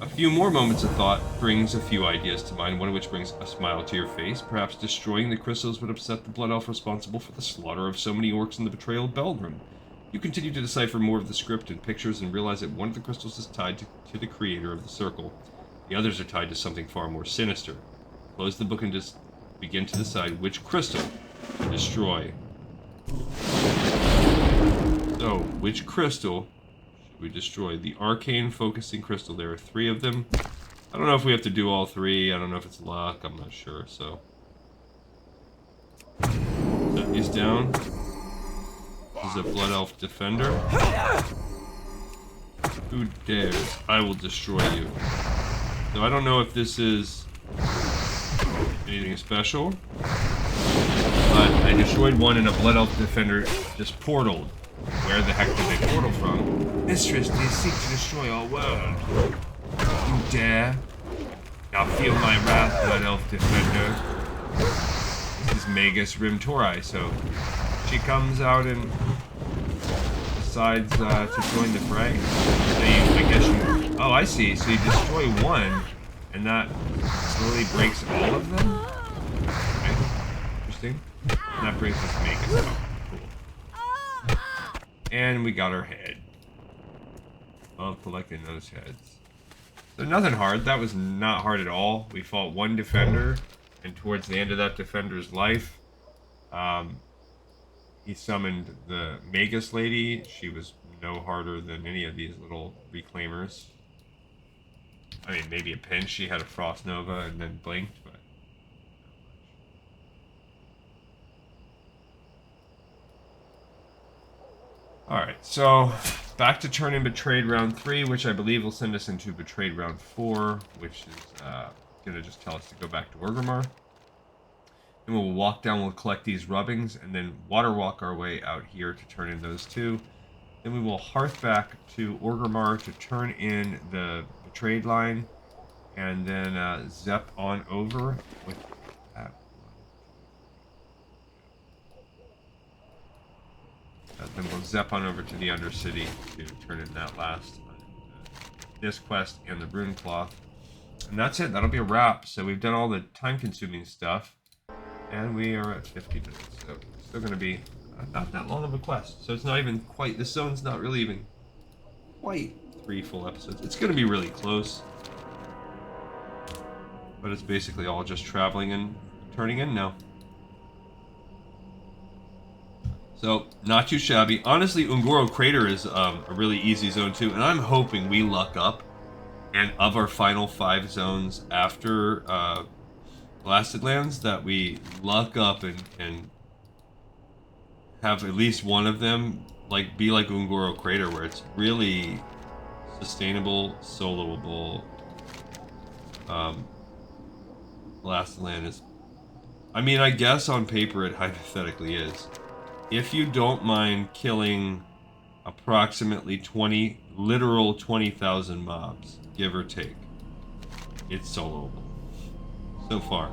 Speaker 1: A few more moments of thought brings a few ideas to mind, one of which brings a smile to your face. Perhaps destroying the crystals would upset the Blood Elf responsible for the slaughter of so many orcs and the betrayal of Beldrum. You continue to decipher more of the script and pictures and realize that one of the crystals is tied to the creator of the circle. The others are tied to something far more sinister. Close the book and just begin to decide which crystal to destroy. So, which crystal should we destroy? The arcane focusing crystal. There are 3 of them. I don't know if we have to do all 3. I don't know if it's luck. I'm not sure. So, set these down. This is a Blood Elf Defender. Who dares? I will destroy you. So I don't know if this is anything special, but I destroyed one and a Blood Elf Defender just portaled. Where the heck did they portal from? Mistress, they seek to destroy our world. You dare? Now feel my wrath, Blood Elf Defender. This is Magus Rimtori, so she comes out and decides to join the fray. So I guess you... Oh, I see. So you destroy one, and that slowly breaks all of them? Okay. Interesting. And that brings us Magus out. Cool. And we got our head. Love collecting those heads. So nothing hard. That was not hard at all. We fought one defender, and towards the end of that defender's life, he summoned the Magus lady. She was no harder than any of these little reclaimers. I mean, maybe a pinch. She had a Frost Nova and then blinked, but alright, so back to turn in Betrayed round 3, which I believe will send us into Betrayed round 4, which is going to just tell us to go back to Orgrimmar. Then we'll walk down, we'll collect these rubbings, and then water walk our way out here to turn in those two. Then we will hearth back to Orgrimmar to turn in the trade line, and then zep on over with that one. Then we'll zep on over to the Undercity to turn in that last this quest and the rune cloth. And that's it. That'll be a wrap. So we've done all the time-consuming stuff, and we are at 50 minutes. So it's still going to be not that long of a quest. So it's not even quite. This zone's not really even quite 3 full episodes. It's going to be really close, but it's basically all just traveling and turning in now. So not too shabby. Honestly, Ungoro Crater is a really easy zone too, and I'm hoping we luck up. And of our final 5 zones after Blasted Lands, that we luck up and have at least one of them be like Ungoro Crater, where it's really sustainable, soloable. Blasted Land is, I mean, I guess on paper it hypothetically is. If you don't mind killing approximately 20,000 mobs, give or take, it's soloable so far.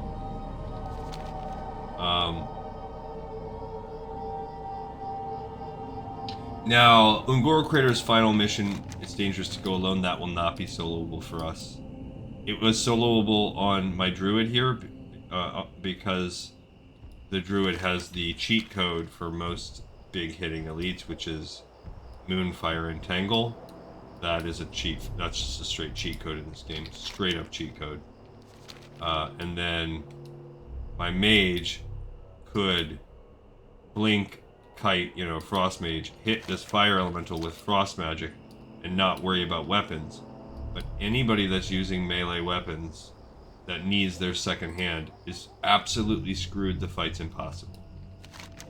Speaker 1: Now, Ungoro Crater's final mission, it's dangerous to go alone. That will not be soloable for us. It was soloable on my druid here because the druid has the cheat code for most big hitting elites, which is Moonfire Entangle. That is a cheat. That's just a straight cheat code in this game. Straight up cheat code. And then my mage could blink, kite, frost mage, hit this fire elemental with frost magic and not worry about weapons. But anybody that's using melee weapons that needs their second hand is absolutely screwed. The fight's impossible.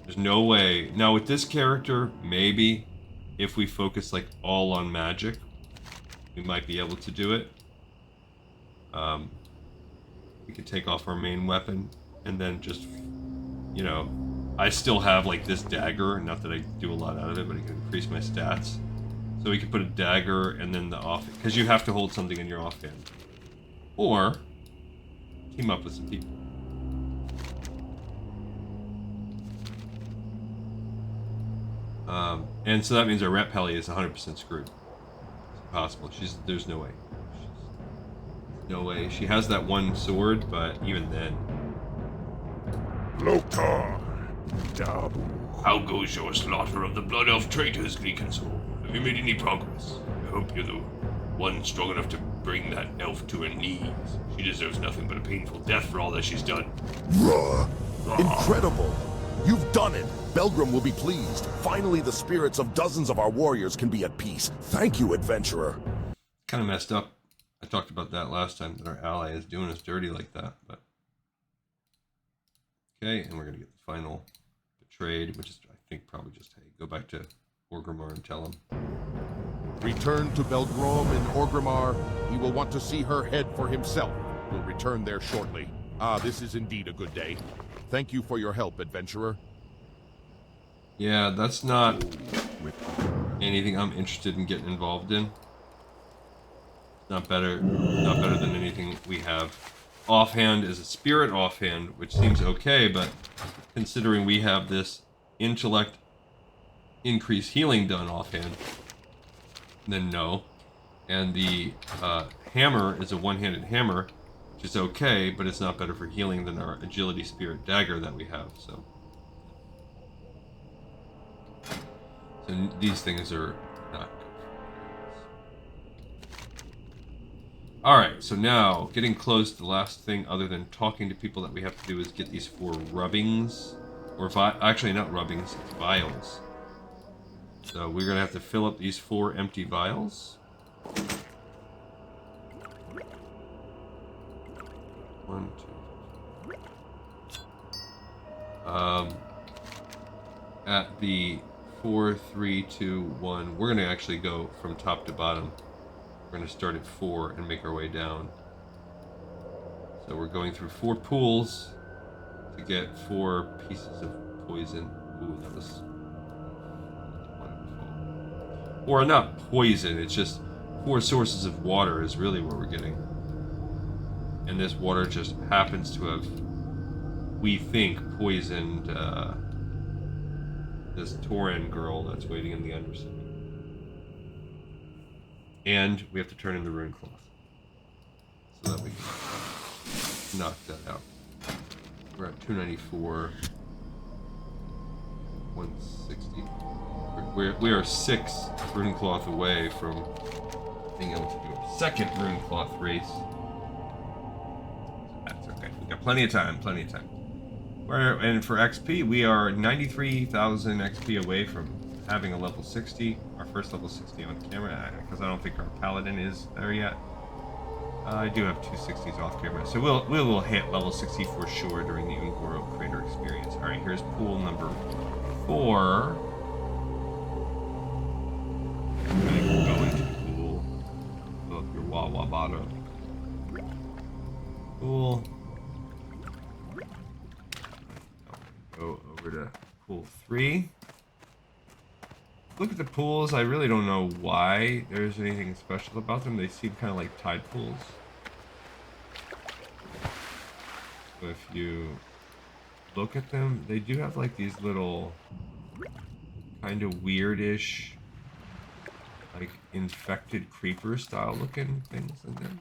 Speaker 1: There's no way. Now with this character, maybe if we focus all on magic, we might be able to do it. We could take off our main weapon and then just, I still have this dagger, not that I do a lot out of it, but it can increase my stats. So we could put a dagger and then the off, because you have to hold something in your offhand. Or team up with some people. And so that means our rep Helly is 100% screwed. It's impossible. There's no way. No way. She has that one sword, but even then.
Speaker 3: Lokar, Dabu.
Speaker 6: How goes your slaughter of the Blood Elf traitors, Gleekin Soul? Have you made any progress? I hope you're the one strong enough to bring that elf to her knees. She deserves nothing but a painful death for all that she's done.
Speaker 3: Incredible! You've done it! Belgrim will be pleased. Finally, the spirits of dozens of our warriors can be at peace. Thank you, adventurer.
Speaker 1: Kind of messed up. I talked about that last time, that our ally is doing us dirty like that, but... Okay, and we're going to get the final trade, which is, I think, probably just, hey, go back to Orgrimmar and tell him.
Speaker 3: Return to Belgrom in Orgrimmar. He will want to see her head for himself. We'll return there shortly. This is indeed a good day. Thank you for your help, adventurer.
Speaker 1: Yeah, that's not anything I'm interested in getting involved in. Not better than anything we have. Offhand is a spirit offhand, which seems okay, but considering we have this intellect increase healing done offhand, then no. And the hammer is a one-handed hammer, which is okay, but it's not better for healing than our agility spirit dagger that we have. So these things are not good. Alright, so now, getting close, the last thing other than talking to people that we have to do is get these 4 rubbings. Or, actually not rubbings, it's vials. So we're going to have to fill up these 4 empty vials. 1, 2. At the 4, 3, 2, 1, we're going to actually go from top to bottom. We're going to start at 4 and make our way down. So we're going through 4 pools to get 4 pieces of poison. Ooh, that was wonderful. Or not poison, it's just 4 sources of water is really what we're getting. And this water just happens to have, we think, poisoned this Tauren girl that's waiting in the Undercity. And we have to turn in the rune cloth so that we can knock that out. We're at 294, 160. We are 6 rune cloth away from being able to do a second rune cloth race. That's okay. We got plenty of time. Plenty of time. And for XP, we are 93,000 XP away from having a level 60, our first level 60 on camera, because I don't think our paladin is there yet. I do have 2 60s off camera, so we will hit level 60 for sure during the Ungoro Crater experience. All right, here's pool number 4. I'm gonna go into the pool. Fill up your Wawa bottle. Pool. Go over to pool 3. Look at the pools. I really don't know why there's anything special about them. They seem kind of like tide pools. So if you look at them, they do have like these little kind of weirdish, like infected creeper style looking things in them.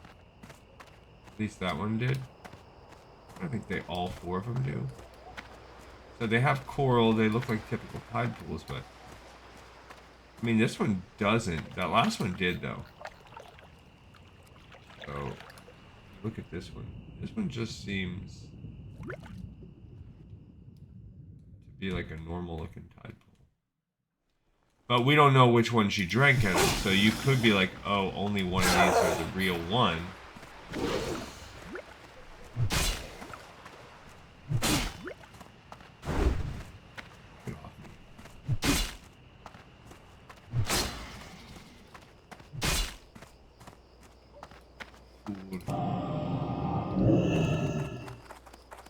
Speaker 1: At least that one did. I think they all 4 of them do. So they have coral, they look like typical tide pools, but I mean this one doesn't. That last one did though. So look at this one. This one just seems to be like a normal looking tide pool. But we don't know which one she drank out of, so you could be like, oh, only one of these are the real one.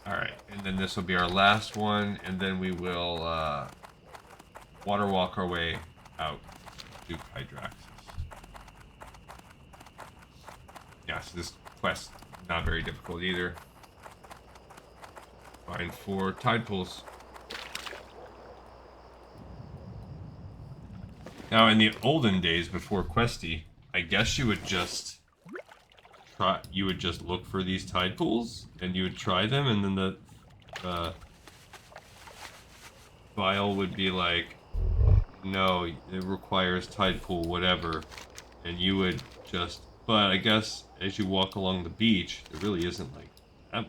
Speaker 1: Alright, and then this will be our last one, and then we will water walk our way out to Hydraxis. Yeah, so this quest not very difficult either. Find 4 tide pools. Now, in the olden days before Questy, I guess you would just look for these tide pools and you would try them, and then the file would be like, no, it requires tide pool, whatever, and you would just. But I guess as you walk along the beach, there really isn't like that much.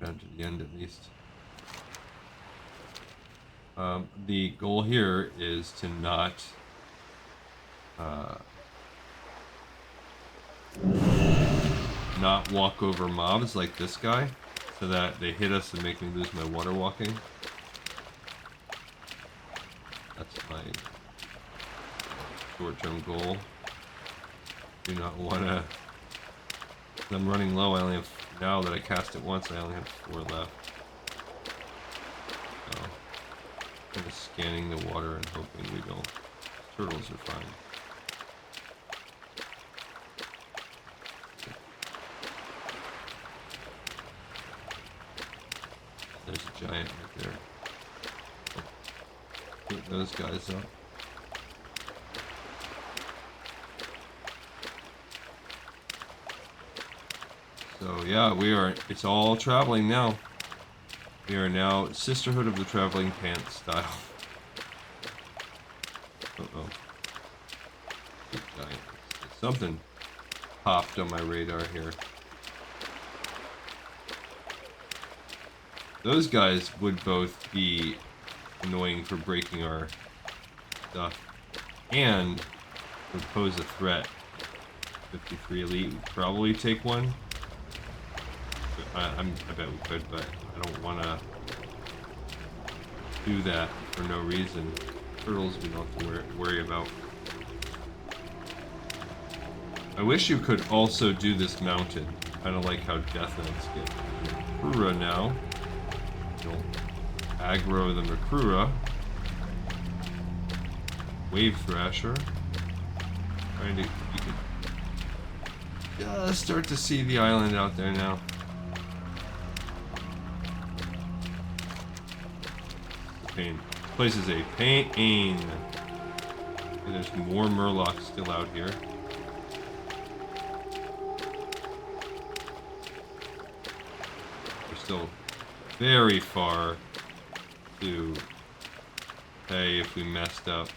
Speaker 1: Down to the end at least. The goal here is to not walk over mobs like this guy, so that they hit us and make me lose my water walking. That's my short-term goal. Do not want to. I'm running low. I only have, now that I cast it once, I only have 4 left. So, kind of scanning the water and hoping we don't. Turtles are fine. There's a giant right there. Put those guys up. So yeah, it's all traveling now. We are now Sisterhood of the Traveling Pants style. Uh-oh. Giant. Something popped on my radar here. Those guys would both be annoying for breaking our stuff and would pose a threat. 53 Elite would probably take one. I bet we could, but I don't want to do that for no reason. Turtles we don't have to worry about. I wish you could also do this mounted. kind of like how Death Knights get Makrura now. You'll aggro the Makrura. Wave Thrasher. Trying to, you can just start to see the island out there now. Pain. This place is a pain. And there's more Murlocs still out here. We're still very far to pay if we messed up.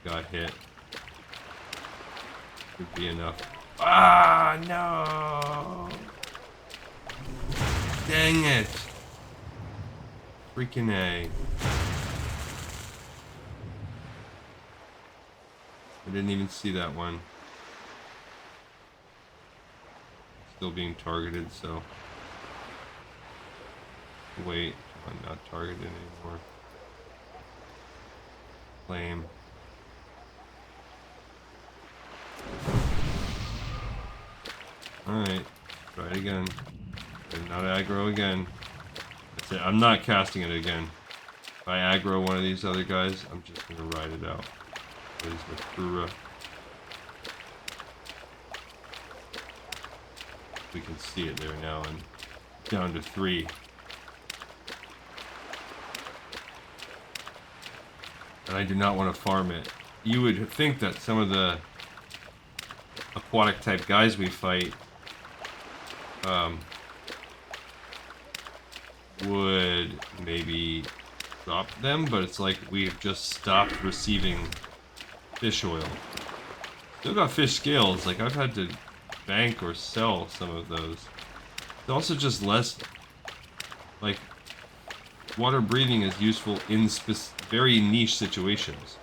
Speaker 1: Got hit. Would be enough. Ah, no! Dang it! Freaking A. I didn't even see that one. Still being targeted, so... Wait, I'm not targeted anymore. Flame. Alright, try it again. And not aggro again. That's it. I'm not casting it again. If I aggro one of these other guys, I'm just gonna ride it out. There's Makrura. We can see it there now, and down to 3. And I do not want to farm it. You would think that some of the aquatic type guys we fight would maybe drop them, but it's like we've just stopped receiving fish oil. Still got fish scales, like I've had to bank or sell some of those. It's also just less, like, water breathing is useful in very niche situations.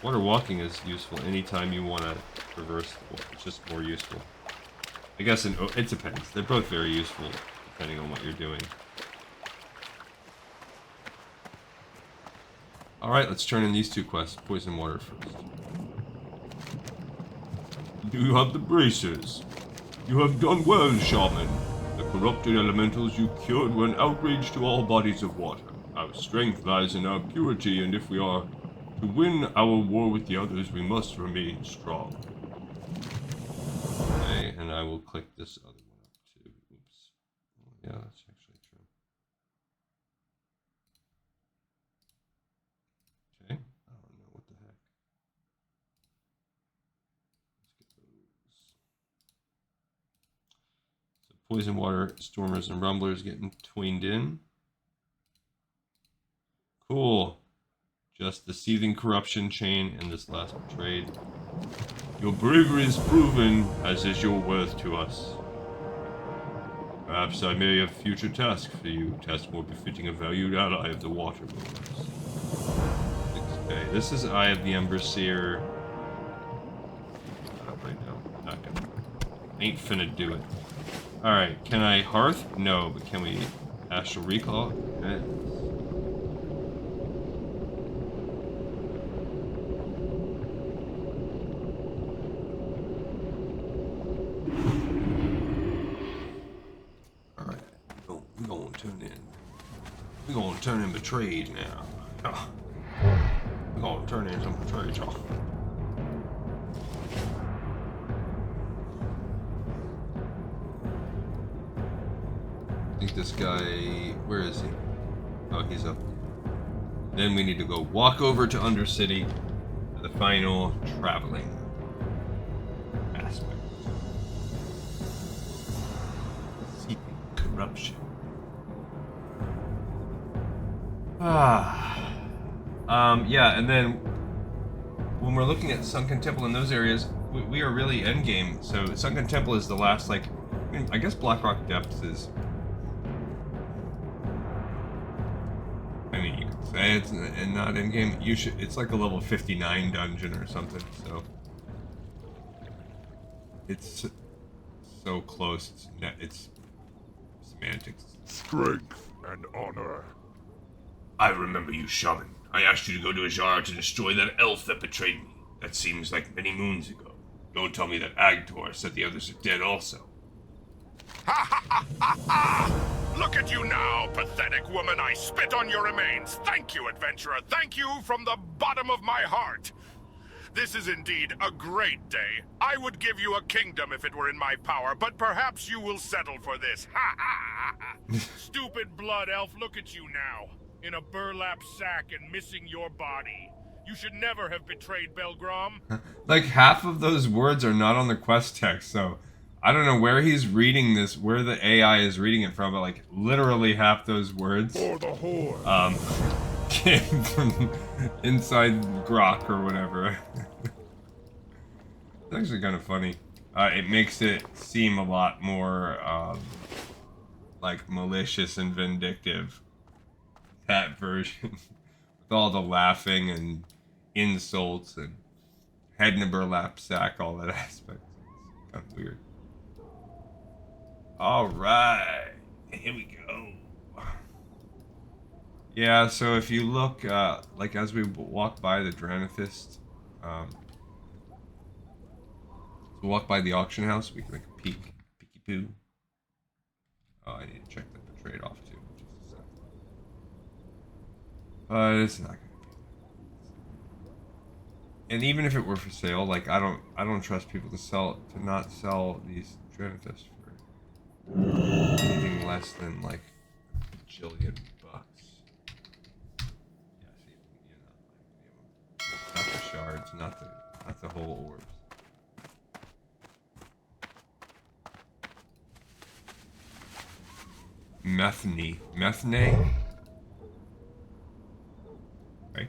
Speaker 1: Water walking is useful anytime you want to traverse the water. It's just more useful. I guess it depends. They're both very useful depending on what you're doing. Alright, let's turn in these 2 quests. Poison water first. Do you have the bracers? You have done well, Shaman. The corrupted elementals you cured were an outrage to all bodies of water. Our strength lies in our purity, and if we are to win our war with the others, we must remain strong. Okay, and I will click this other one up too. Oops. Yeah, that's actually true. Okay, I don't know what the heck. Let's get those. So poison water, stormers, and rumblers getting tweened in. Cool. Just the Seeping Corruption chain and this last trade. Your bravery is proven, as is your worth to us. Perhaps I may have future tasks for you, tasks more befitting a valued ally of the water movers. Okay, this is Eye of the Emberseer. Not right now. Not gonna. Ain't finna do it. Alright, can I Hearth? No, but can we Astral Recall? Okay. We're gonna turn in betrayed now. Oh. We're gonna turn in some betrayed, y'all. I think this guy, where is he? Oh, he's up. Then we need to go walk over to Undercity for the final traveling aspect. Seeping Corruption. Yeah, and then when we're looking at Sunken Temple in those areas, we are really endgame. So Sunken Temple is the last, like, I guess Blackrock Depths is. I mean, you could say it's not endgame. It's like a level 59 dungeon or something. So it's so close. It's semantics.
Speaker 3: Strength and honor.
Speaker 6: I remember you, Shaman. I asked you to go to Azshara to destroy that elf that betrayed me. That seems like many moons ago. Don't tell me that Agtor said the others are dead also.
Speaker 3: Look at you now, pathetic woman. I spit on your remains. Thank you, adventurer. Thank you from the bottom of my heart. This is indeed a great day. I would give you a kingdom if it were in my power, but perhaps you will settle for this. Stupid blood elf, look at you now. In a burlap sack and missing your body. You should never have betrayed Belgrom.
Speaker 1: Like, half of those words are not on the quest text, so I don't know where he's reading this, where the AI is reading it from, but like literally half those words
Speaker 3: For the Horde.
Speaker 1: came from inside Grok or whatever. It's actually kind of funny. It makes it seem a lot more like malicious and vindictive. That version. With all the laughing and insults and head in a burlap sack, all that aspect. It's kind of weird. Alright, here we go. Yeah, so if you look, like as we walk by the Dranithist, we walk by the auction house, we can make a peeky poo. Oh, I need to check that betrayed off too, just a sec. But it's not gonna be. And even if it were for sale, like I don't trust people to not sell these Dranithists for anything less than like a bajillion bucks. Yeah, see, not the shards, not the whole orbs. Methane. Right.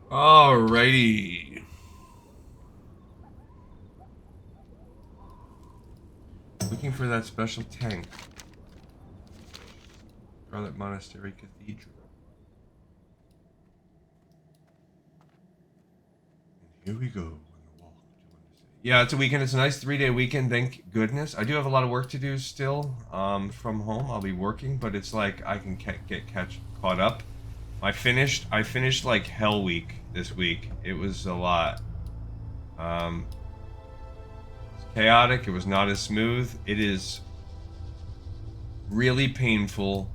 Speaker 1: Alrighty. Looking for that special tank. Scarlet Monastery Cathedral. And here we go. Yeah, it's a weekend. It's a nice 3-day weekend, thank goodness. I do have a lot of work to do still from home. I'll be working, but it's like I can get caught up. I finished like Hell Week this week. It was a lot. It's chaotic. It was not as smooth. It is really painful.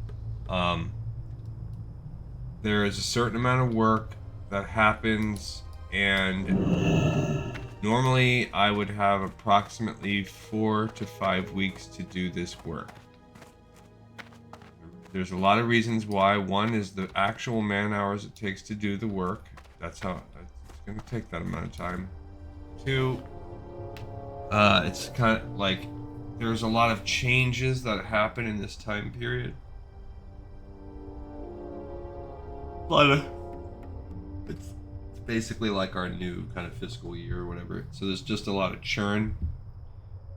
Speaker 1: There is a certain amount of work that happens, and normally I would have approximately 4 to 5 weeks to do this work. There's a lot of reasons why. One is the actual man hours it takes to do the work. That's how it's going to take that amount of time. 2, it's kind of like there's a lot of changes that happen in this time period. But it's basically like our new kind of fiscal year or whatever. So there's just a lot of churn.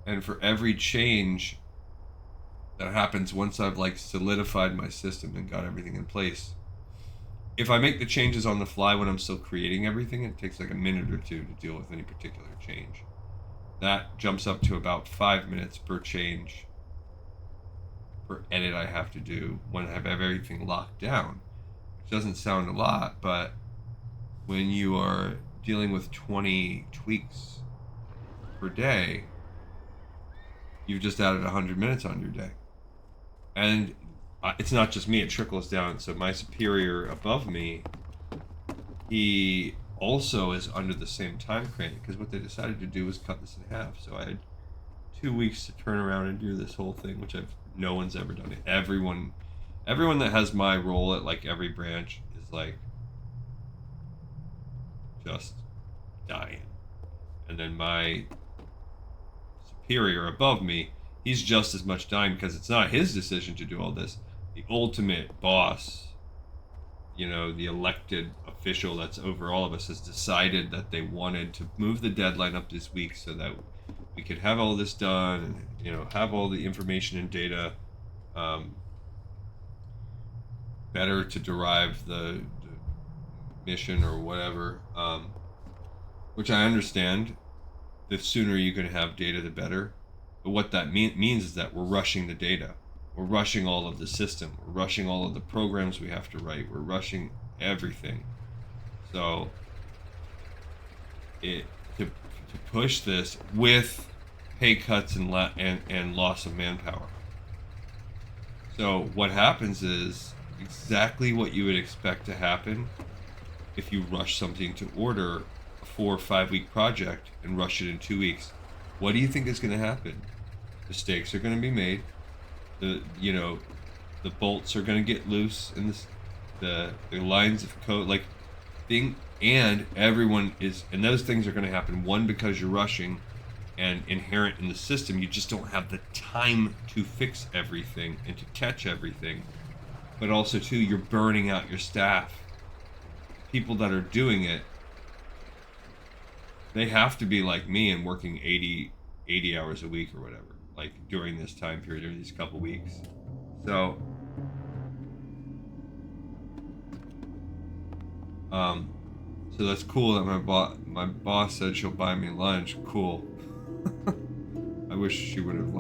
Speaker 1: And for every change that happens once I've like solidified my system and got everything in place, if I make the changes on the fly when I'm still creating everything, it takes like a minute or 2 to deal with any particular change. That jumps up to about 5 minutes per change per edit I have to do when I have everything locked down. Which doesn't sound a lot, but when you are dealing with 20 tweaks per day, you've just added 100 minutes on your day. And it's not just me, it trickles down. So my superior above me, he also is under the same time frame, because what they decided to do was cut this in half. So I had 2 weeks to turn around and do this whole thing, which no one's ever done it. Everyone that has my role at like every branch is like just dying. And then my superior above me, he's just as much dying, because it's not his decision to do all this. The ultimate boss, you know, the elected official that's over all of us, has decided that they wanted to move the deadline up this week so that we could have all this done and, you know, have all the information and data better to derive the mission or whatever, which I understand. The sooner you can have data, the better. But what that means is that we're rushing the data. We're rushing all of the system. We're rushing all of the programs we have to write. We're rushing everything. So to push this with pay cuts and loss of manpower. So what happens is exactly what you would expect to happen if you rush something to order a 4 or 5 week project and rush it in 2 weeks. What do you think is going to happen? Mistakes are going to be made. The bolts are going to get loose in the lines of code, and everyone is, and those things are going to happen. One, because you're rushing, and inherent in the system, you just don't have the time to fix everything and to catch everything. But also, too, you're burning out your staff. People that are doing it, they have to be like me and working 80 hours a week or whatever, like during this time period, during these couple weeks. So, so that's cool that my boss said she'll buy me lunch. Cool. I wish she would have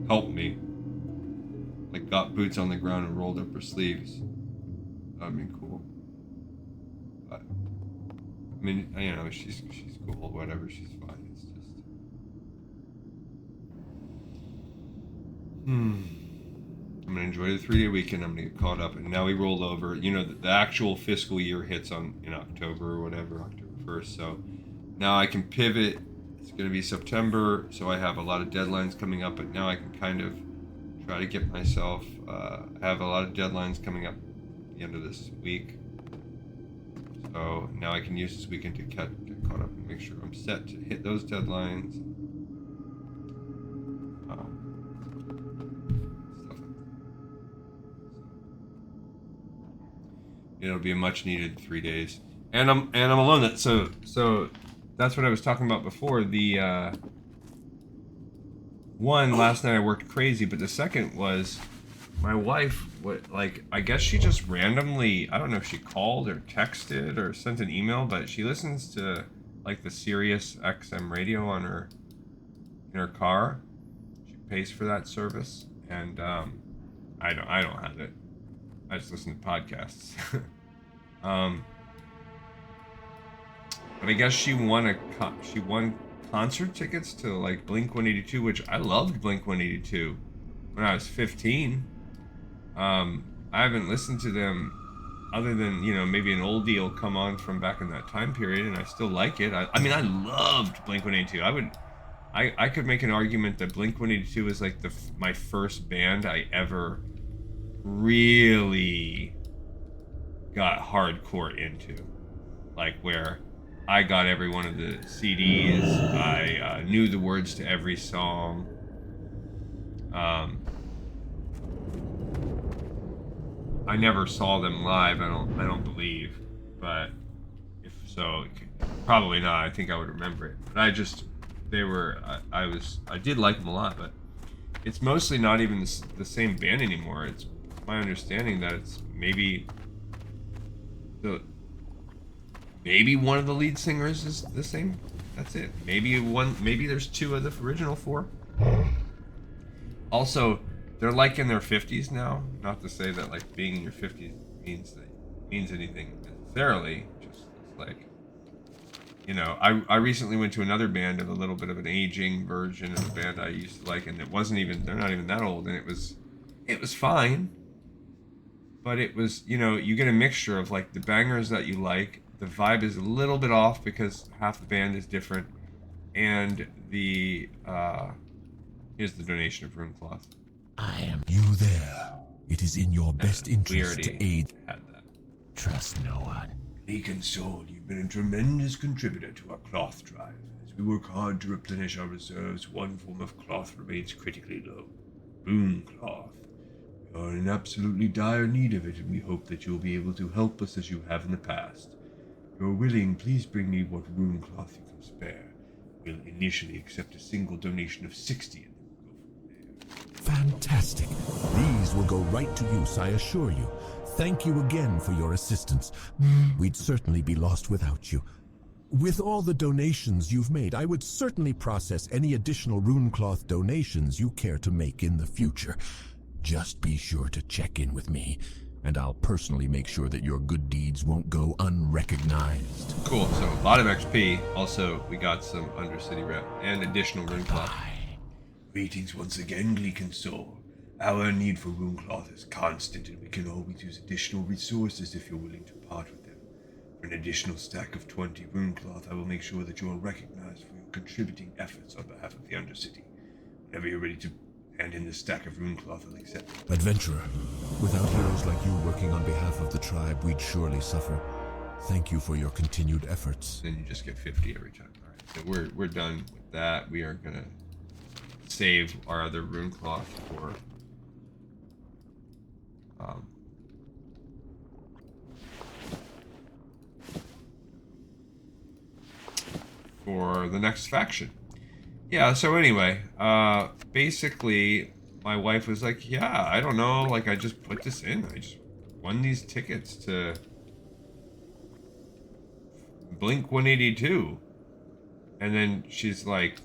Speaker 1: helped me, got boots on the ground and rolled up her sleeves. That'd be cool. But I mean, she's cool. Whatever, she's fine. It's just I'm gonna enjoy the 3-day weekend. I'm gonna get caught up, and now we roll over. The actual fiscal year hits in October or whatever, October 1st. So now I can pivot. It's gonna be September, so I have a lot of deadlines coming up. But now I can kind of try to get myself. I have a lot of deadlines coming up at the end of this week. So now I can use this weekend to get caught up and make sure I'm set to hit those deadlines. It'll be a much needed 3 days, and I'm alone. So that's what I was talking about before. The one, last night I worked crazy, but the second was my wife. I guess she just randomly, I don't know if she called or texted or sent an email, but she listens to the Sirius XM radio in her car. She pays for that service, and I don't have it. I just listen to podcasts. But I guess she won concert tickets to Blink-182, which I loved Blink-182 when I was 15. I haven't listened to them other than maybe an oldie will come on from back in that time period, and I still like it. I mean I loved Blink-182. I could make an argument that Blink-182 is my first band I ever really got hardcore into, where I got every one of the CDs. I knew the words to every song. I never saw them live. I don't believe, but if so, probably not. I think I would remember it. But I did like them a lot, but it's mostly not even the same band anymore. It's my understanding that it's maybe one of the lead singers is the same. That's it. Maybe there's 2 of the original 4. Also, they're in their 50s now. Not to say that being in your 50s means anything necessarily. Just I recently went to another band of a little bit of an aging version of a band I used to like, and they're not even that old, and it was fine. But it was, you get a mixture of the bangers that you like. The vibe is a little bit off because half the band is different. And here's the donation of rune cloth.
Speaker 5: I am you there. It is in your best interest to aid.
Speaker 1: Had that.
Speaker 5: Trust no one.
Speaker 6: Leek and Sword, you've been a tremendous contributor to our cloth drive. As we work hard to replenish our reserves, one form of cloth remains critically low. Rune cloth. We are in absolutely dire need of it, and we hope that you'll be able to help us as you have in the past. If you're willing, please bring me what rune cloth you can spare. We'll initially accept a single donation of 60, and then we'll go from there.
Speaker 5: Fantastic. These will go right to use, I assure you. Thank you again for your assistance. We'd certainly be lost without you. With all the donations you've made, I would certainly process any additional runecloth donations you care to make in the future. Just be sure to check in with me, and I'll personally make sure that your good deeds won't go unrecognized.
Speaker 1: Cool, so a lot of XP. Also, we got some Undercity rep and additional runecloth.
Speaker 6: Greetings once again, Gleekin Soul. Our need for runecloth is constant, and we can always use additional resources if you're willing to part with them. For an additional stack of 20 runecloth, I will make sure that you are recognized for your contributing efforts on behalf of the Undercity. Whenever you're ready to hand in this stack of runecloth, I'll accept it.
Speaker 5: Adventurer, without heroes like you working on behalf of the tribe, we'd surely suffer. Thank you for your continued efforts.
Speaker 1: Then you just get 50 every time. All right, so we're done with that. We are gonna save our other runecloth for the next faction. Yeah, so anyway, basically my wife was like, yeah, I don't know, like I just put this in. I just won these tickets to Blink 182. And then she's like,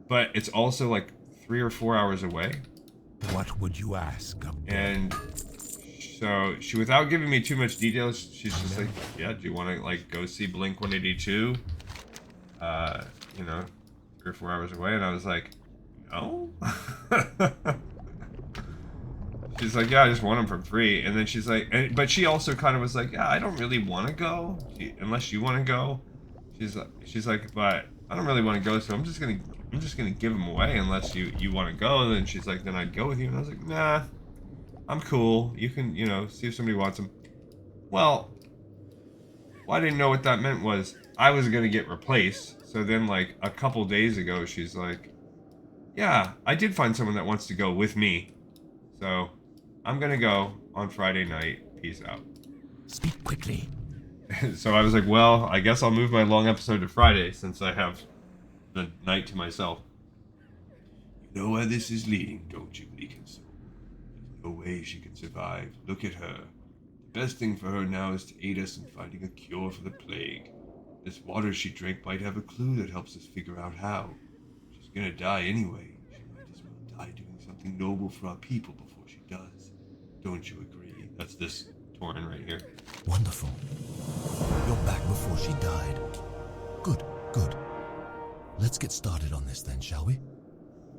Speaker 1: but it's also like 3 or 4 hours away.
Speaker 3: What would you ask of
Speaker 1: And so she, without giving me too much details, she's just like, yeah, do you want to like go see Blink 182? You know, 3 or 4 hours away. And I was like, no. She's like, yeah, I just want them for free. And then she's like, but she also kind of was like, yeah, I don't really want to go unless you want to go. She's like, but I don't really want to go, so I'm just gonna give them away unless you want to go. And then she's like, then I'd go with you. And I was like, nah, I'm cool. You can, you know, see if somebody wants them. Well, what I didn't know what that meant was I was gonna get replaced. So then, like a couple days ago, she's like, yeah, I did find someone that wants to go with me. So I'm gonna go on Friday night. Peace out.
Speaker 5: Speak quickly.
Speaker 1: So I was like, well, I guess I'll move my long episode to Friday since I have the night to myself.
Speaker 6: You know where this is leading, don't you, Gleekin Soul? There's no way she can survive. Look at her. The best thing for her now is to aid us in finding a cure for the plague. This water she drank might have a clue that helps us figure out how. She's gonna die anyway. She might as well die doing something noble for our people before she does. Don't you agree?
Speaker 1: That's this Tauren right here.
Speaker 5: Wonderful. You're back before she died. Good, good. Let's get started on this then, shall we?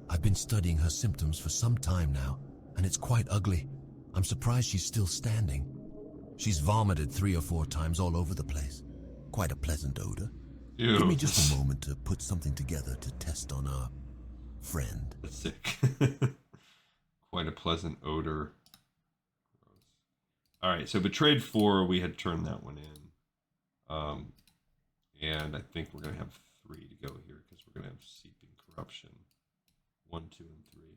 Speaker 5: I've been studying her symptoms for some time now, and it's quite ugly. I'm surprised she's still standing. She's vomited 3 or 4 times all over the place. Quite a pleasant odor.
Speaker 1: Ew.
Speaker 5: Give me just a moment to put something together to test on our friend.
Speaker 1: That's sick. Quite a pleasant odor. Alright, so Betrayed 4, we had turned that one in. And I think we're going to have 3 to go here, because we're going to have Seeping Corruption. 1, 2, and 3.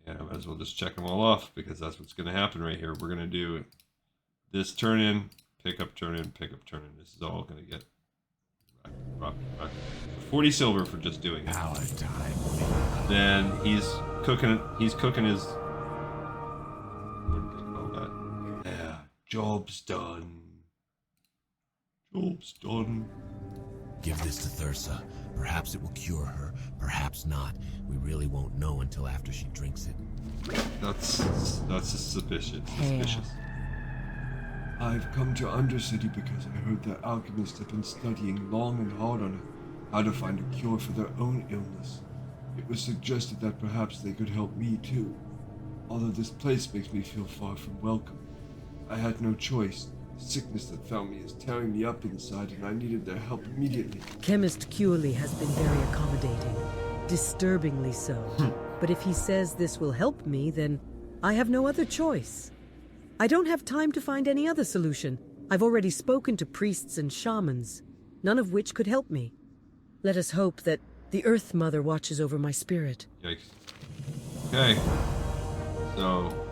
Speaker 1: And I might as well just check them all off, because that's what's going to happen right here. We're going to do this turn in, pick up, turn in, pick up, turn in. This is all going to get 40 silver for just doing it.
Speaker 3: power time?
Speaker 1: Then he's cooking his... What did they call that?
Speaker 6: Yeah, job's done.
Speaker 1: Job's done.
Speaker 5: Give this to Thursa. Perhaps it will cure her, perhaps not. We really won't know until after she drinks it.
Speaker 1: That's suspicious.
Speaker 2: Yeah.
Speaker 6: I've come to Undercity because I heard that alchemists have been studying long and hard on how to find a cure for their own illness. It was suggested that perhaps they could help me too. Although this place makes me feel far from welcome. I had no choice. The sickness that found me is tearing me up inside, and I needed their help immediately.
Speaker 2: Chemist Curley has been very accommodating. Disturbingly so. But if he says this will help me, then I have no other choice. I don't have time to find any other solution. I've already spoken to priests and shamans, none of which could help me. Let us hope that the Earth Mother watches over my spirit.
Speaker 1: Yikes. Okay. So...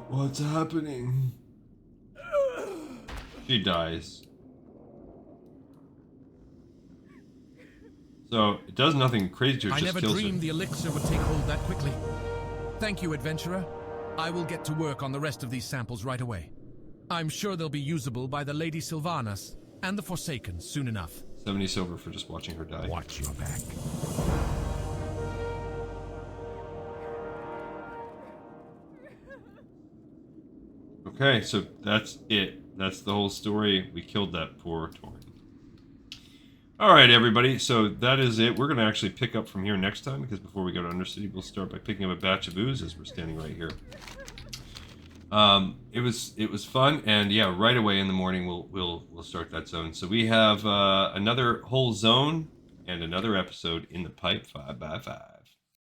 Speaker 6: What's happening?
Speaker 1: she dies. So, it does nothing crazy to her,
Speaker 7: I
Speaker 1: just
Speaker 7: never
Speaker 1: kills her.
Speaker 7: dreamed the elixir would take hold that quickly. Thank you, adventurer. I will get to work on the rest of these samples right away. I'm sure they'll be usable by the Lady Sylvanas and the Forsaken soon enough.
Speaker 1: 70 silver for just watching her die.
Speaker 3: Watch your back.
Speaker 1: Okay, so that's it. That's the whole story. We killed that poor Tauren. All right, everybody. So that is it. We're going to actually pick up from here next time, because before we go to Undercity, we'll start by picking up a batch of ooze as we're standing right here. It was fun, and yeah, right away in the morning we'll start that zone. So we have another whole zone and another episode in the pipe 5x5.